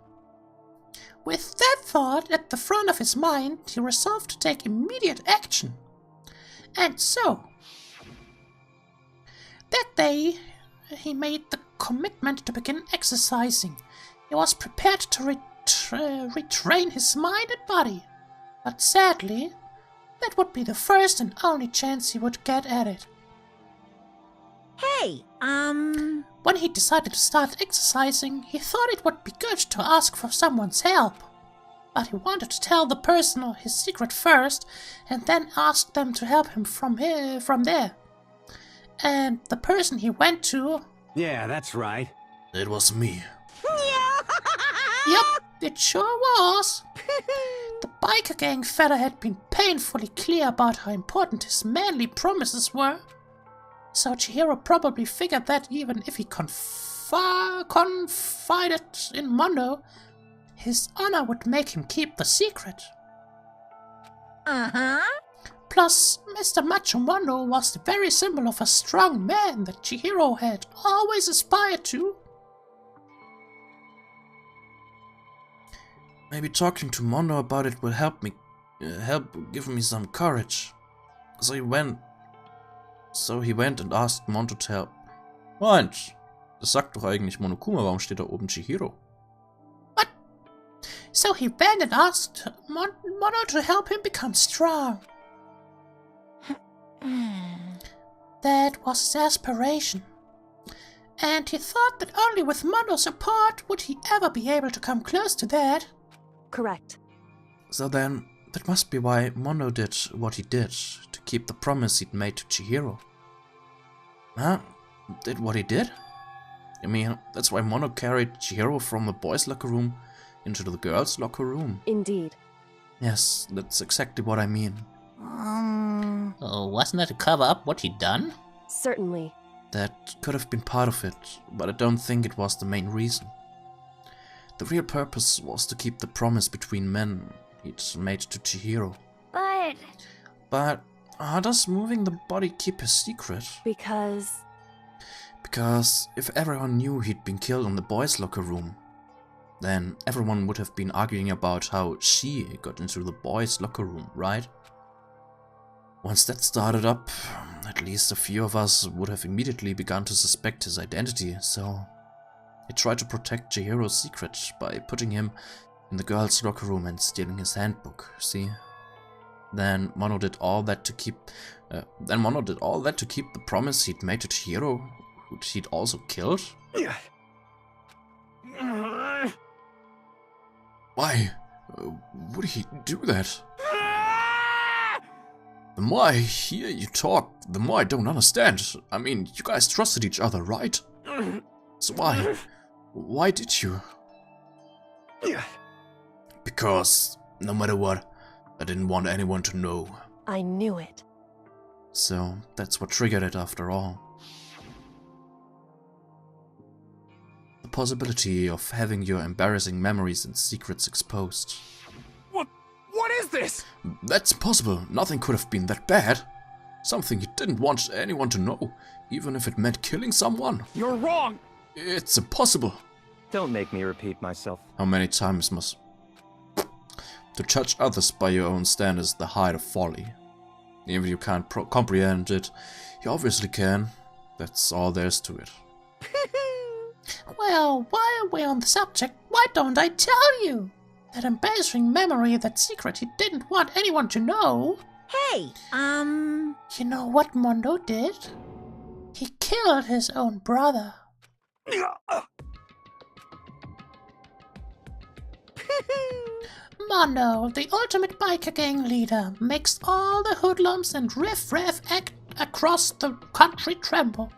With that thought at the front of his mind, he resolved to take immediate action. And so, that day, he made the commitment to begin exercising. He was prepared to retrain his mind and body. But sadly, that would be the first and only chance he would get at it. Hey, When he decided to start exercising, he thought it would be good to ask for someone's help. But he wanted to tell the person his secret first, and then ask them to help him from there. And the person he went to... Yeah, that's right. It was me. Yep, it sure was. The biker gang fella had been painfully clear about how important his manly promises were. So Chihiro probably figured that even if he confided in Mondo, his honor would make him keep the secret. Uh-huh. Plus, Mr. Macho Mondo was the very symbol of a strong man that Chihiro had always aspired to. Maybe talking to Mondo about it will help give me some courage. So he went and asked Mondo to help. Moment, das sagt doch eigentlich Monokuma, warum steht da oben Chihiro? What? So he went and asked Mondo to help him become strong. That was his aspiration. And he thought that only with Mondo's support would he ever be able to come close to that. Correct. So then, That must be why Mono did what he did, to keep the promise he'd made to Chihiro. Huh? Did what he did? I mean, that's why Mono carried Chihiro from the boys' locker room into the girls' locker room. Indeed. Yes, that's exactly what I mean. Oh, wasn't that to cover up what he'd done? Certainly. That could have been part of it, but I don't think it was the main reason. The real purpose was to keep the promise between men he'd made to Chihiro. But how does moving the body keep a secret? Because if everyone knew he'd been killed in the boys' locker room, then everyone would have been arguing about how she got into the boys' locker room, right? Once that started up, at least a few of us would have immediately begun to suspect his identity, so he tried to protect Chihiro's secret by putting him in the girls' locker room and stealing his handbook, see? Then Mono did all that to keep the promise he'd made to Chihiro, who he'd also killed? Why would he do that? The more I hear you talk, the more I don't understand. I mean, you guys trusted each other, right? So why? Why did you? Because, no matter what, I didn't want anyone to know. I knew it. So, that's what triggered it after all. The possibility of having your embarrassing memories and secrets exposed. What is this? That's impossible. Nothing could have been that bad. Something you didn't want anyone to know, even if it meant killing someone. You're wrong! It's impossible. Don't make me repeat myself. How many times must... To judge others by your own standards is the height of folly. Even if you can't comprehend it, you obviously can. That's all there is to it. Well, while we're on the subject, why don't I tell you? That embarrassing memory, that secret he didn't want anyone to know. Hey, You know what Mondo did? He killed his own brother. Mondo, the ultimate biker gang leader, makes all the hoodlums and riff-raff across the country tremble.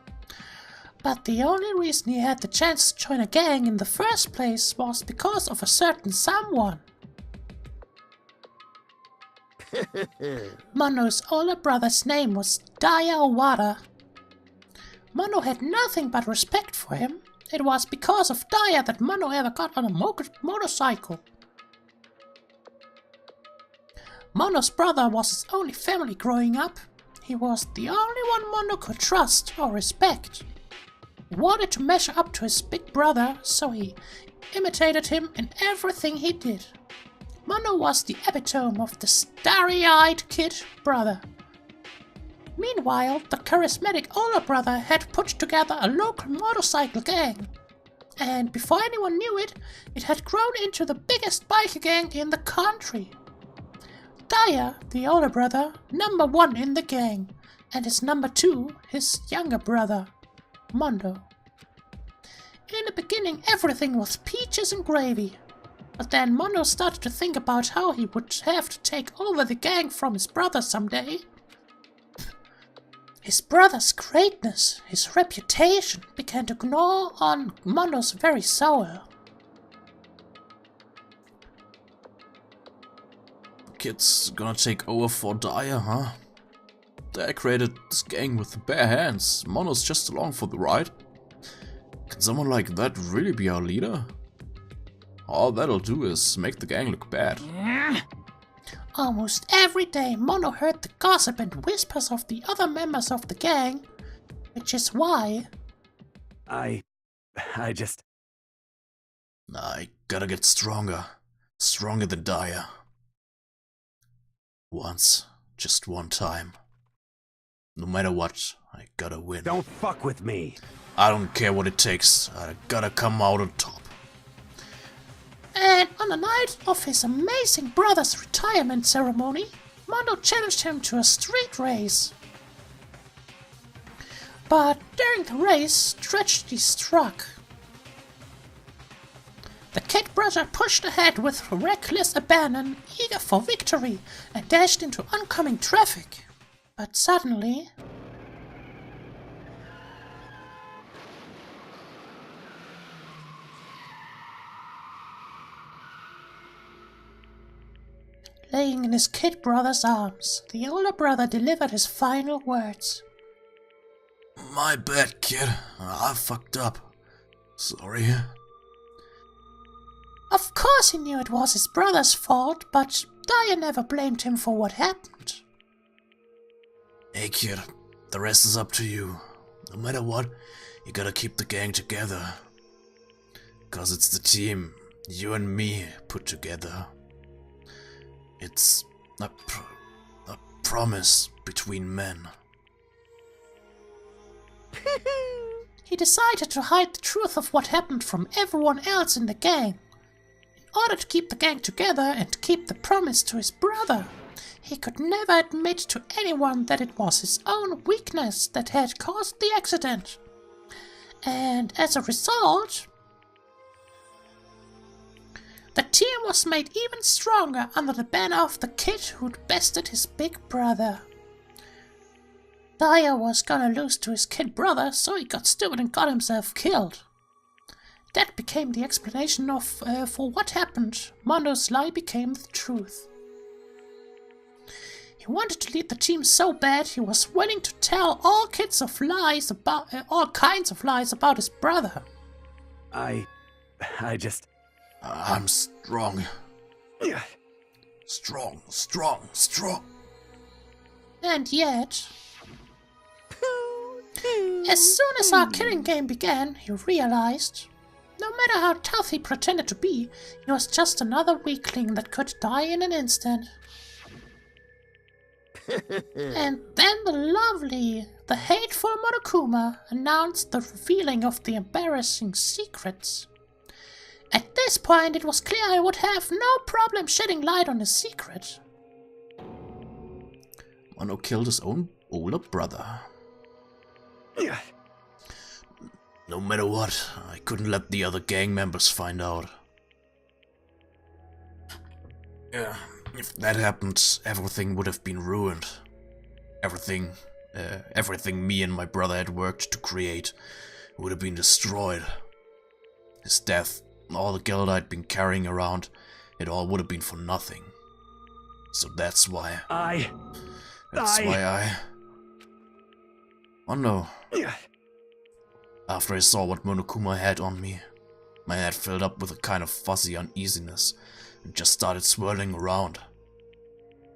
But the only reason he had the chance to join a gang in the first place was because of a certain someone. Mondo's older brother's name was Daya Owada. Mondo had nothing but respect for him. It was because of Daya that Mondo ever got on a motorcycle. Mondo's brother was his only family growing up. He was the only one Mondo could trust or respect. He wanted to measure up to his big brother, so he imitated him in everything he did. Mondo was the epitome of the starry-eyed kid brother. Meanwhile, the charismatic older brother had put together a local motorcycle gang. And before anyone knew it, it had grown into the biggest biker gang in the country. Daya, the older brother, number one in the gang, and his number two, his younger brother, Mondo. In the beginning, everything was peaches and gravy. But then Mondo started to think about how he would have to take over the gang from his brother someday. His brother's greatness, his reputation, began to gnaw on Mondo's very soul. Kid's gonna take over for Daya, huh? Daya created this gang with bare hands. Mono's just along for the ride. Can someone like that really be our leader? All that'll do is make the gang look bad. Almost every day, Mono heard the gossip and whispers of the other members of the gang, which is why... I gotta get stronger. Stronger than Daya. Once. Just one time. No matter what, I gotta win. Don't fuck with me. I don't care what it takes. I gotta come out on top. And on the night of his amazing brother's retirement ceremony, Mondo challenged him to a street race. But during the race, tragedy struck. The kid brother pushed ahead with reckless abandon, eager for victory, and dashed into oncoming traffic. But suddenly... laying in his kid brother's arms, the older brother delivered his final words. My bad, kid. I fucked up. Sorry. Of course he knew it was his brother's fault, but Dyer never blamed him for what happened. Hey, kid. The rest is up to you. No matter what, you gotta keep the gang together. 'Cause it's the team you and me put together. It's a promise between men. He decided to hide the truth of what happened from everyone else in the gang. In order to keep the gang together and keep the promise to his brother, he could never admit to anyone that it was his own weakness that had caused the accident. And as a result, the team was made even stronger under the banner of the kid who'd bested his big brother. Dyer was gonna lose to his kid brother, so he got stupid and got himself killed. That became the explanation for what happened. Mondo's lie became the truth. He wanted to lead the team so bad he was willing to tell all kinds of lies about his brother. I'm strong. Strong. And yet, as soon as our killing game began, he realized, no matter how tough he pretended to be, he was just another weakling that could die in an instant. And then the hateful Monokuma announced the revealing of the embarrassing secrets. At this point, it was clear I would have no problem shedding light on his secret. Mono killed his own older brother. No matter what, I couldn't let the other gang members find out. Yeah, if that happened, everything would have been ruined. Everything me and my brother had worked to create would have been destroyed. His death, all the guilt I'd been carrying around, it all would have been for nothing. So that's why I... Oh no. After I saw what Monokuma had on me, my head filled up with a kind of fuzzy uneasiness and just started swirling around.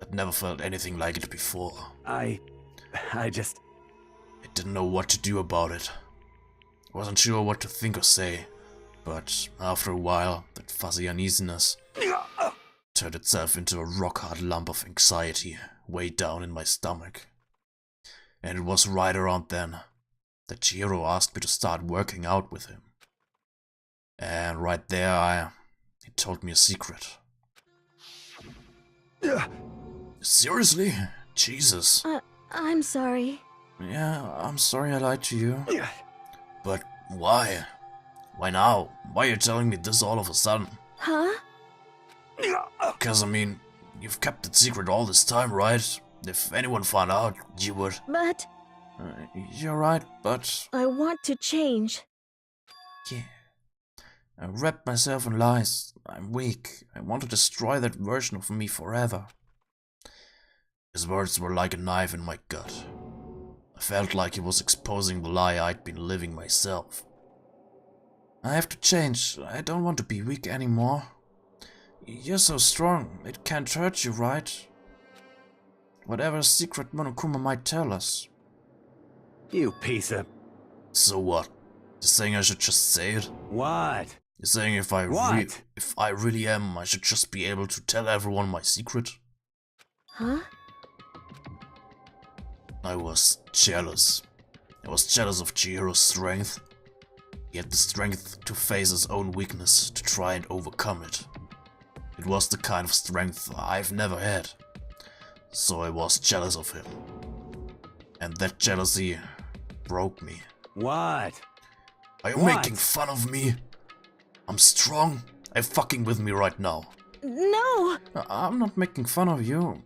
I'd never felt anything like it before. I didn't know what to do about it. I wasn't sure what to think or say, but after a while, that fuzzy uneasiness turned itself into a rock-hard lump of anxiety way down in my stomach. And it was right around then that Chihiro asked me to start working out with him. And right there, he told me a secret. Seriously? Jesus. I'm sorry. Yeah, I'm sorry I lied to you. But why? Why now? Why are you telling me this all of a sudden? Huh? Because, I mean, you've kept it secret all this time, right? If anyone found out, you would... But... you're right, but... I want to change. Yeah. I wrapped myself in lies. I'm weak. I want to destroy that version of me forever. His words were like a knife in my gut. I felt like he was exposing the lie I'd been living myself. I have to change. I don't want to be weak anymore. You're so strong. It can't hurt you, right? Whatever secret Monokuma might tell us. You piece of... So what? You're saying I should just say it? What? You're saying if I really am, I should just be able to tell everyone my secret? Huh? I was jealous. I was jealous of Chihiro's strength. He had the strength to face his own weakness, to try and overcome it. It was the kind of strength I've never had. So I was jealous of him. And that jealousy broke me. What? Are you making fun of me? I'm strong. Are you fucking with me right now? No! I'm not making fun of you.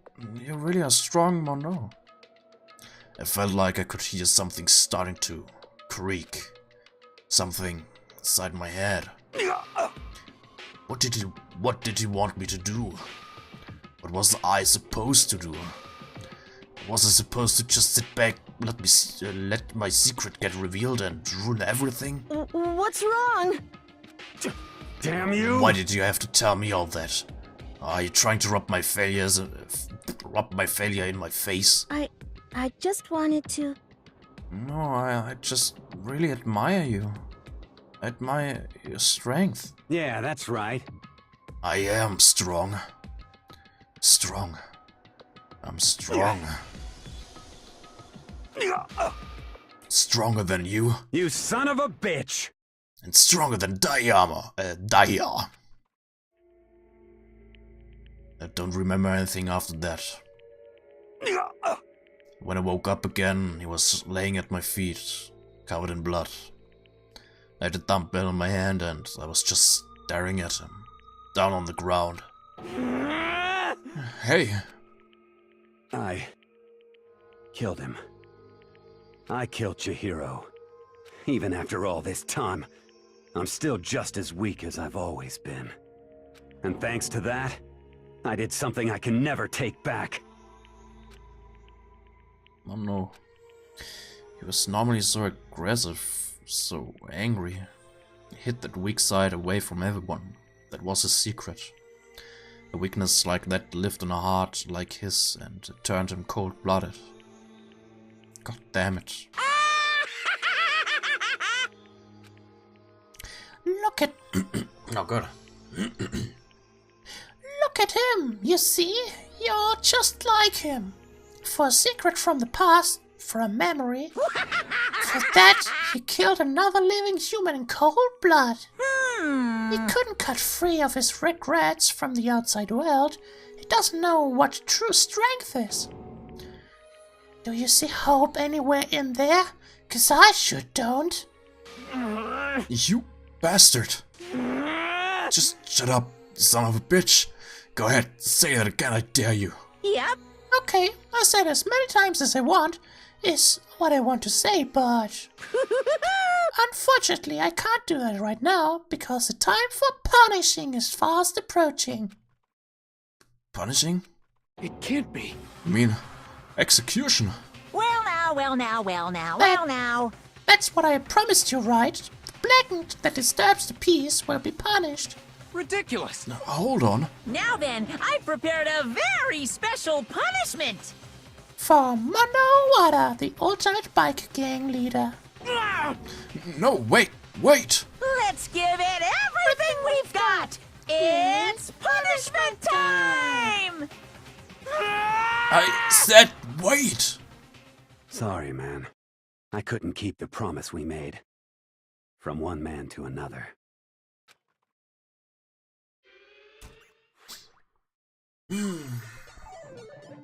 You really are strong, Mono. I felt like I could hear something starting to creak. Something inside my head. What did he want me to do? What was I supposed to do? Was I supposed to just sit back, let my secret get revealed and ruin everything? What's wrong? Damn you! Why did you have to tell me all that? Are you trying to rub my failure in my face? I just wanted to... No, I just really admire you. I admire your strength. Yeah, that's right. I am strong. Strong. I'm strong. Stronger than you. You son of a bitch! And stronger than Dayama. Daya. I don't remember anything after that. When I woke up again, he was laying at my feet, covered in blood. I had a dumbbell in my hand and I was just staring at him, down on the ground. Hey! I killed him. I killed Chihiro. Even after all this time, I'm still just as weak as I've always been. And thanks to that, I did something I can never take back. Oh no. He was normally so aggressive, so angry. He hid that weak side away from everyone. That was his secret. A weakness like that lived in a heart like his, and it turned him cold-blooded. God damn it. Look at... Oh god. Look at him, you see? You're just like him. For a secret from the past, for a memory. For that, he killed another living human in cold blood. He couldn't cut free of his regrets from the outside world. He doesn't know what true strength is. Do you see hope anywhere in there? 'Cause I sure don't. You bastard. Just shut up, son of a bitch. Go ahead, say that again, I dare you. Yep. Okay, I said as many times as I want, is what I want to say, but... Unfortunately, I can't do that right now, because the time for punishing is fast approaching. Punishing? It can't be. You mean execution? Well now, well now, well now, That- well now. That's what I promised you, right? The blatant that disturbs the peace will be punished. Ridiculous. Now, hold on. Now then, I've prepared a very special punishment. For Manowara, the ultimate bike gang leader. No, wait. Let's give it everything we've got. It's punishment time! I said wait. Sorry, man. I couldn't keep the promise we made. From one man to another.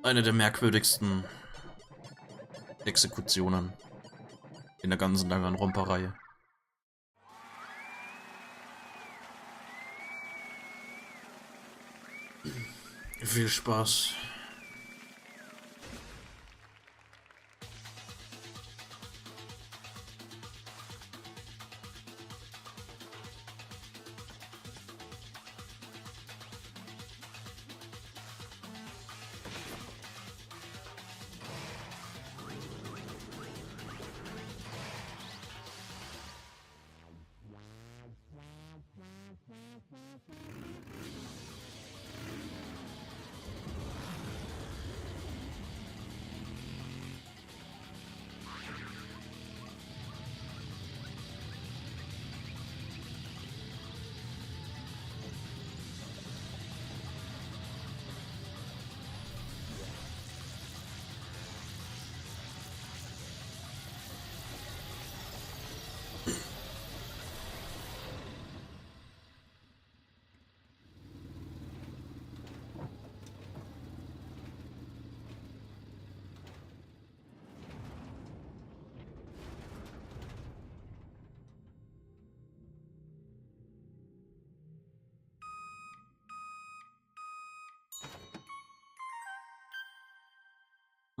Eine der merkwürdigsten Exekutionen in der ganzen Danganronpa-Reihe. Viel Spaß.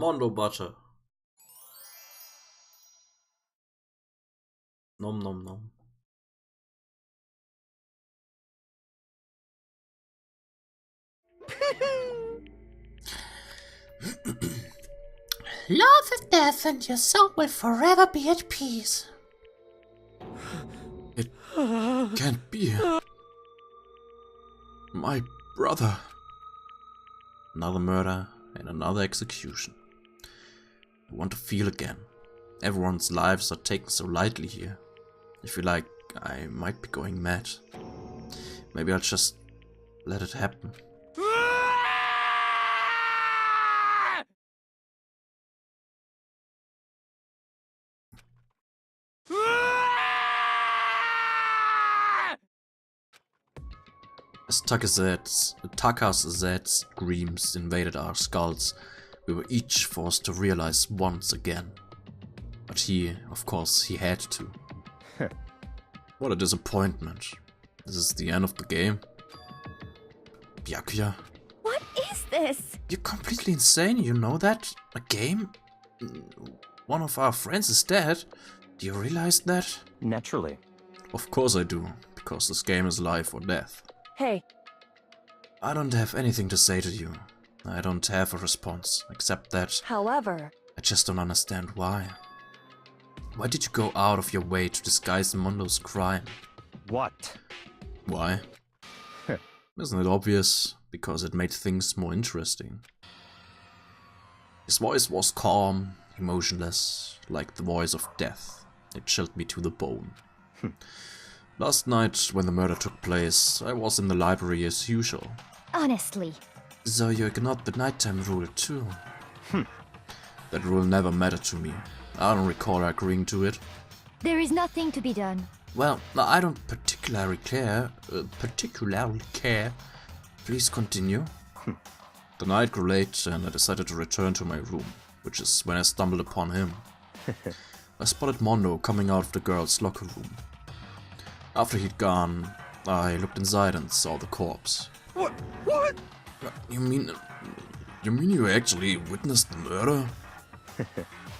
Mondo butter. Nom nom nom. Love and death, and your soul will forever be at peace. It can't be. My brother. Another murder and another execution. I want to feel again. Everyone's lives are taken so lightly here. I feel like I might be going mad. Maybe I'll just let it happen. As Taka's dreams invaded our skulls, we were each forced to realize once again. But he, of course, he had to. What a disappointment. This is the end of the game. Byakuya. What is this? You're completely insane, you know that? A game? One of our friends is dead. Do you realize that? Naturally. Of course I do, because this game is life or death. Hey. I don't have anything to say to you. I don't have a response, except that... However... I just don't understand why. Why did you go out of your way to disguise Mondo's crime? What? Why? Isn't it obvious? Because it made things more interesting. His voice was calm, emotionless, like the voice of death. It chilled me to the bone. Last night, when the murder took place, I was in the library as usual. Honestly. So you ignored the nighttime rule too? That rule never mattered to me. I don't recall agreeing to it. There is nothing to be done. Well, I don't particularly care. Please continue. The night grew late and I decided to return to my room, which is when I stumbled upon him. I spotted Mondo coming out of the girls' locker room. After he'd gone, I looked inside and saw the corpse. What? You mean you actually witnessed the murder?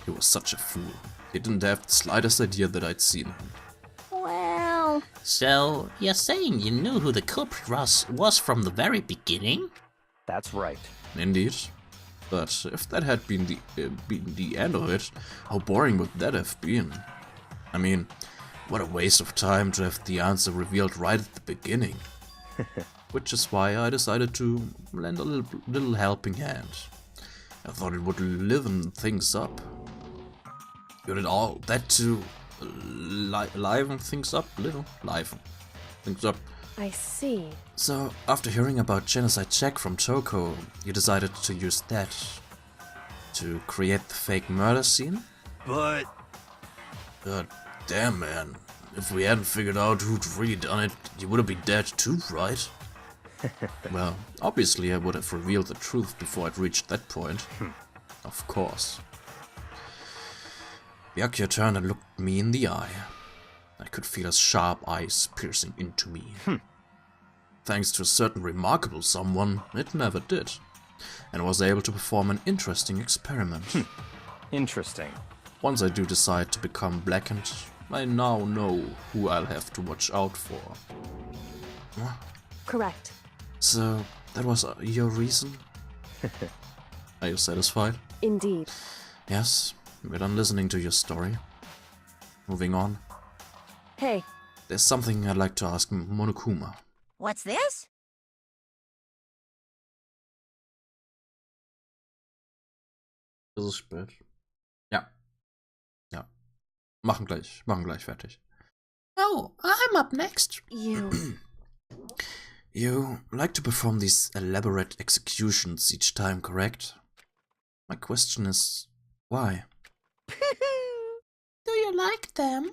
He was such a fool. He didn't have the slightest idea that I'd seen him. Well... So, you're saying you knew who the culprit was from the very beginning? That's right. Indeed. But if that had been the end of it, how boring would that have been? I mean, what a waste of time to have the answer revealed right at the beginning. Which is why I decided to lend a little helping hand. I thought it would liven things up. You did all that to liven things up, liven things up. I see. So, after hearing about Genocide Jack from Toko, you decided to use that to create the fake murder scene? But... God damn, man. If we hadn't figured out who'd really done it, you would have been dead too, right? Well, obviously I would have revealed the truth before I'd reached that point. Of course. Byakuya turned and looked me in the eye. I could feel his sharp eyes piercing into me. Thanks to a certain remarkable someone, it never did, and was able to perform an interesting experiment. Interesting. Once I do decide to become blackened, I now know who I'll have to watch out for. Correct. So, that was your reason? Are you satisfied? Indeed. Yes, we're done listening to your story. Moving on. Hey. There's something I'd like to ask Monokuma. What's this? Es ist spät. Ja. Ja. Machen gleich fertig. Oh, I'm up next. You like to perform these elaborate executions each time, correct? My question is, why? Do you like them?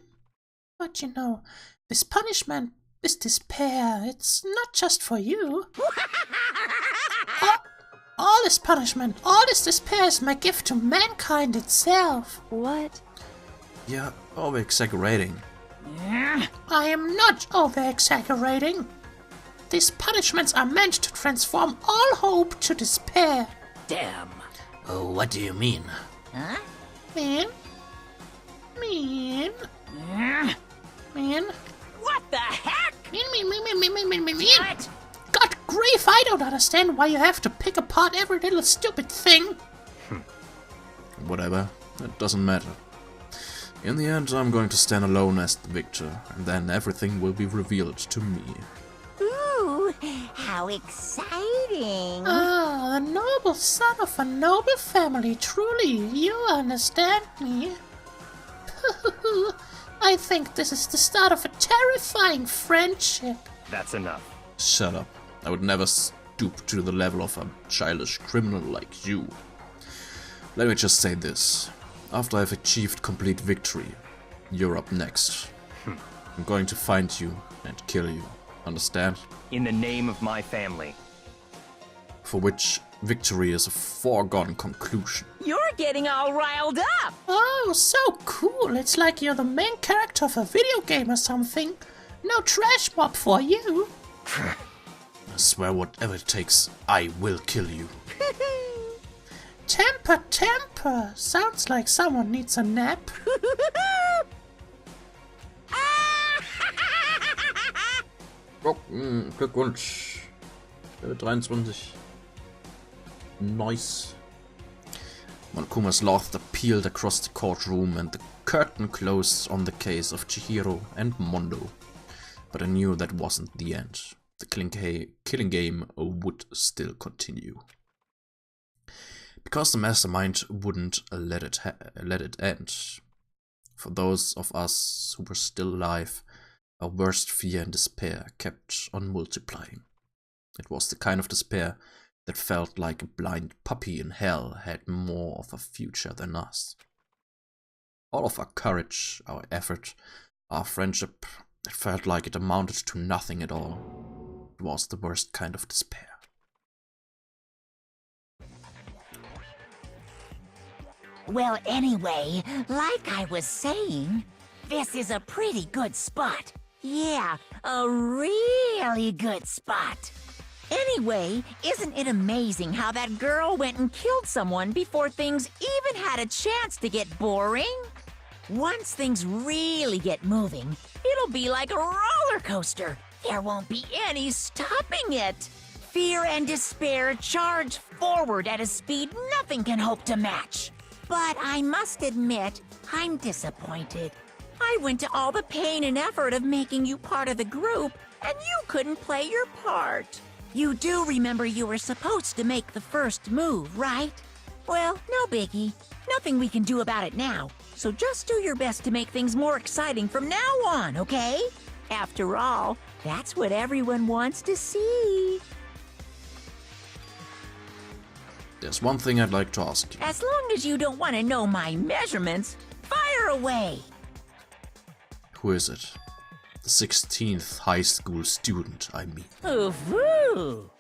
But you know, this punishment, this despair, it's not just for you. All this punishment, all this despair is my gift to mankind itself. What? You're over-exaggerating. I am not over-exaggerating. These punishments are meant to transform all hope to despair. Damn. Oh, what do you mean? Huh? Man? What the heck? Man. God grief, I don't understand why you have to pick apart every little stupid thing. Whatever, it doesn't matter. In the end, I'm going to stand alone as the victor, and then everything will be revealed to me. Ooh, how exciting! Ah, the noble son of a noble family, truly, you understand me. I think this is the start of a terrifying friendship. That's enough. Shut up. I would never stoop to the level of a childish criminal like you. Let me just say this. After I've achieved complete victory, you're up next. I'm going to find you and kill you. Understand? In the name of my family. For which victory is a foregone conclusion. You're getting all riled up! Oh, so cool. It's like you're the main character of a video game or something. No trash mob for you. I swear whatever it takes, I will kill you. Temper. Sounds like someone needs a nap. Oh, Glückwunsch. Level 23. Nice. Monokuma's laughter peeled across the courtroom and the curtain closed on the case of Chihiro and Mondo. But I knew that wasn't the end. The killing game would still continue. Because the mastermind wouldn't let it end. For those of us who were still alive, our worst fear and despair kept on multiplying. It was the kind of despair that felt like a blind puppy in hell had more of a future than us. All of our courage, our effort, our friendship, it felt like it amounted to nothing at all. It was the worst kind of despair. Well, anyway, like I was saying, this is a pretty good spot. Yeah, a really good spot. Anyway, isn't it amazing how that girl went and killed someone before things even had a chance to get boring? Once things really get moving, it'll be like a roller coaster. There won't be any stopping it. Fear and despair charge forward at a speed nothing can hope to match. But I must admit, I'm disappointed. I went to all the pain and effort of making you part of the group, and you couldn't play your part. You do remember you were supposed to make the first move, right? Well, no biggie. Nothing we can do about it now. So just do your best to make things more exciting from now on, okay? After all, that's what everyone wants to see. There's one thing I'd like to ask you. As long as you don't want to know my measurements, fire away! Who is it? The 16th high school student, I mean. Ooh-hoo!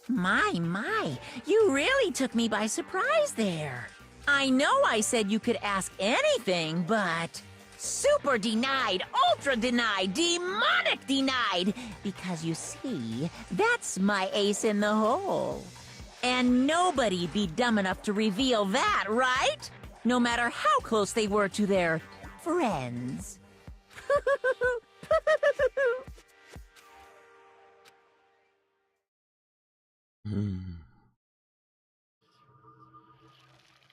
My, you really took me by surprise there. I know I said you could ask anything, but... super denied, ultra denied, demonic denied! Because you see, that's my ace in the hole. And nobody'd be dumb enough to reveal that, right? No matter how close they were to their friends.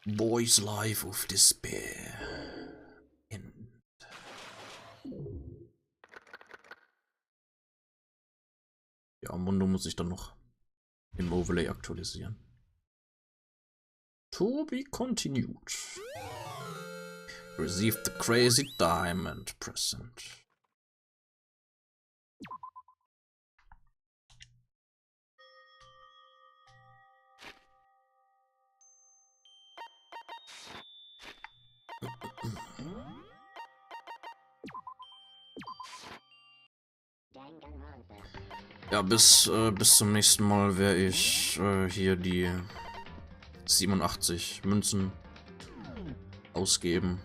Boy's life of despair. End. Ja, Mondo muss ich dann noch im Overlay aktualisieren. To be continued. Received the crazy diamond present. Ja, bis zum nächsten Mal werde ich hier die 87 Münzen ausgeben.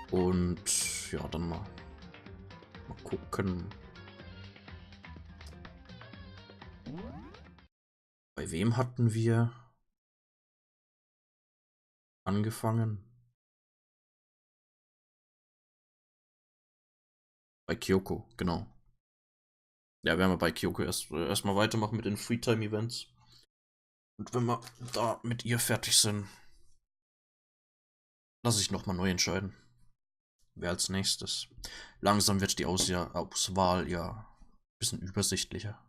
Und ja, dann mal gucken. Bei wem hatten wir angefangen? Bei Kyoko, genau. Ja, werden wir bei Kyoko erstmal weitermachen mit den Freetime-Events. Und wenn wir da mit ihr fertig sind, lasse ich nochmal neu entscheiden. Wer als nächstes. Langsam wird die Auswahl ja ein bisschen übersichtlicher.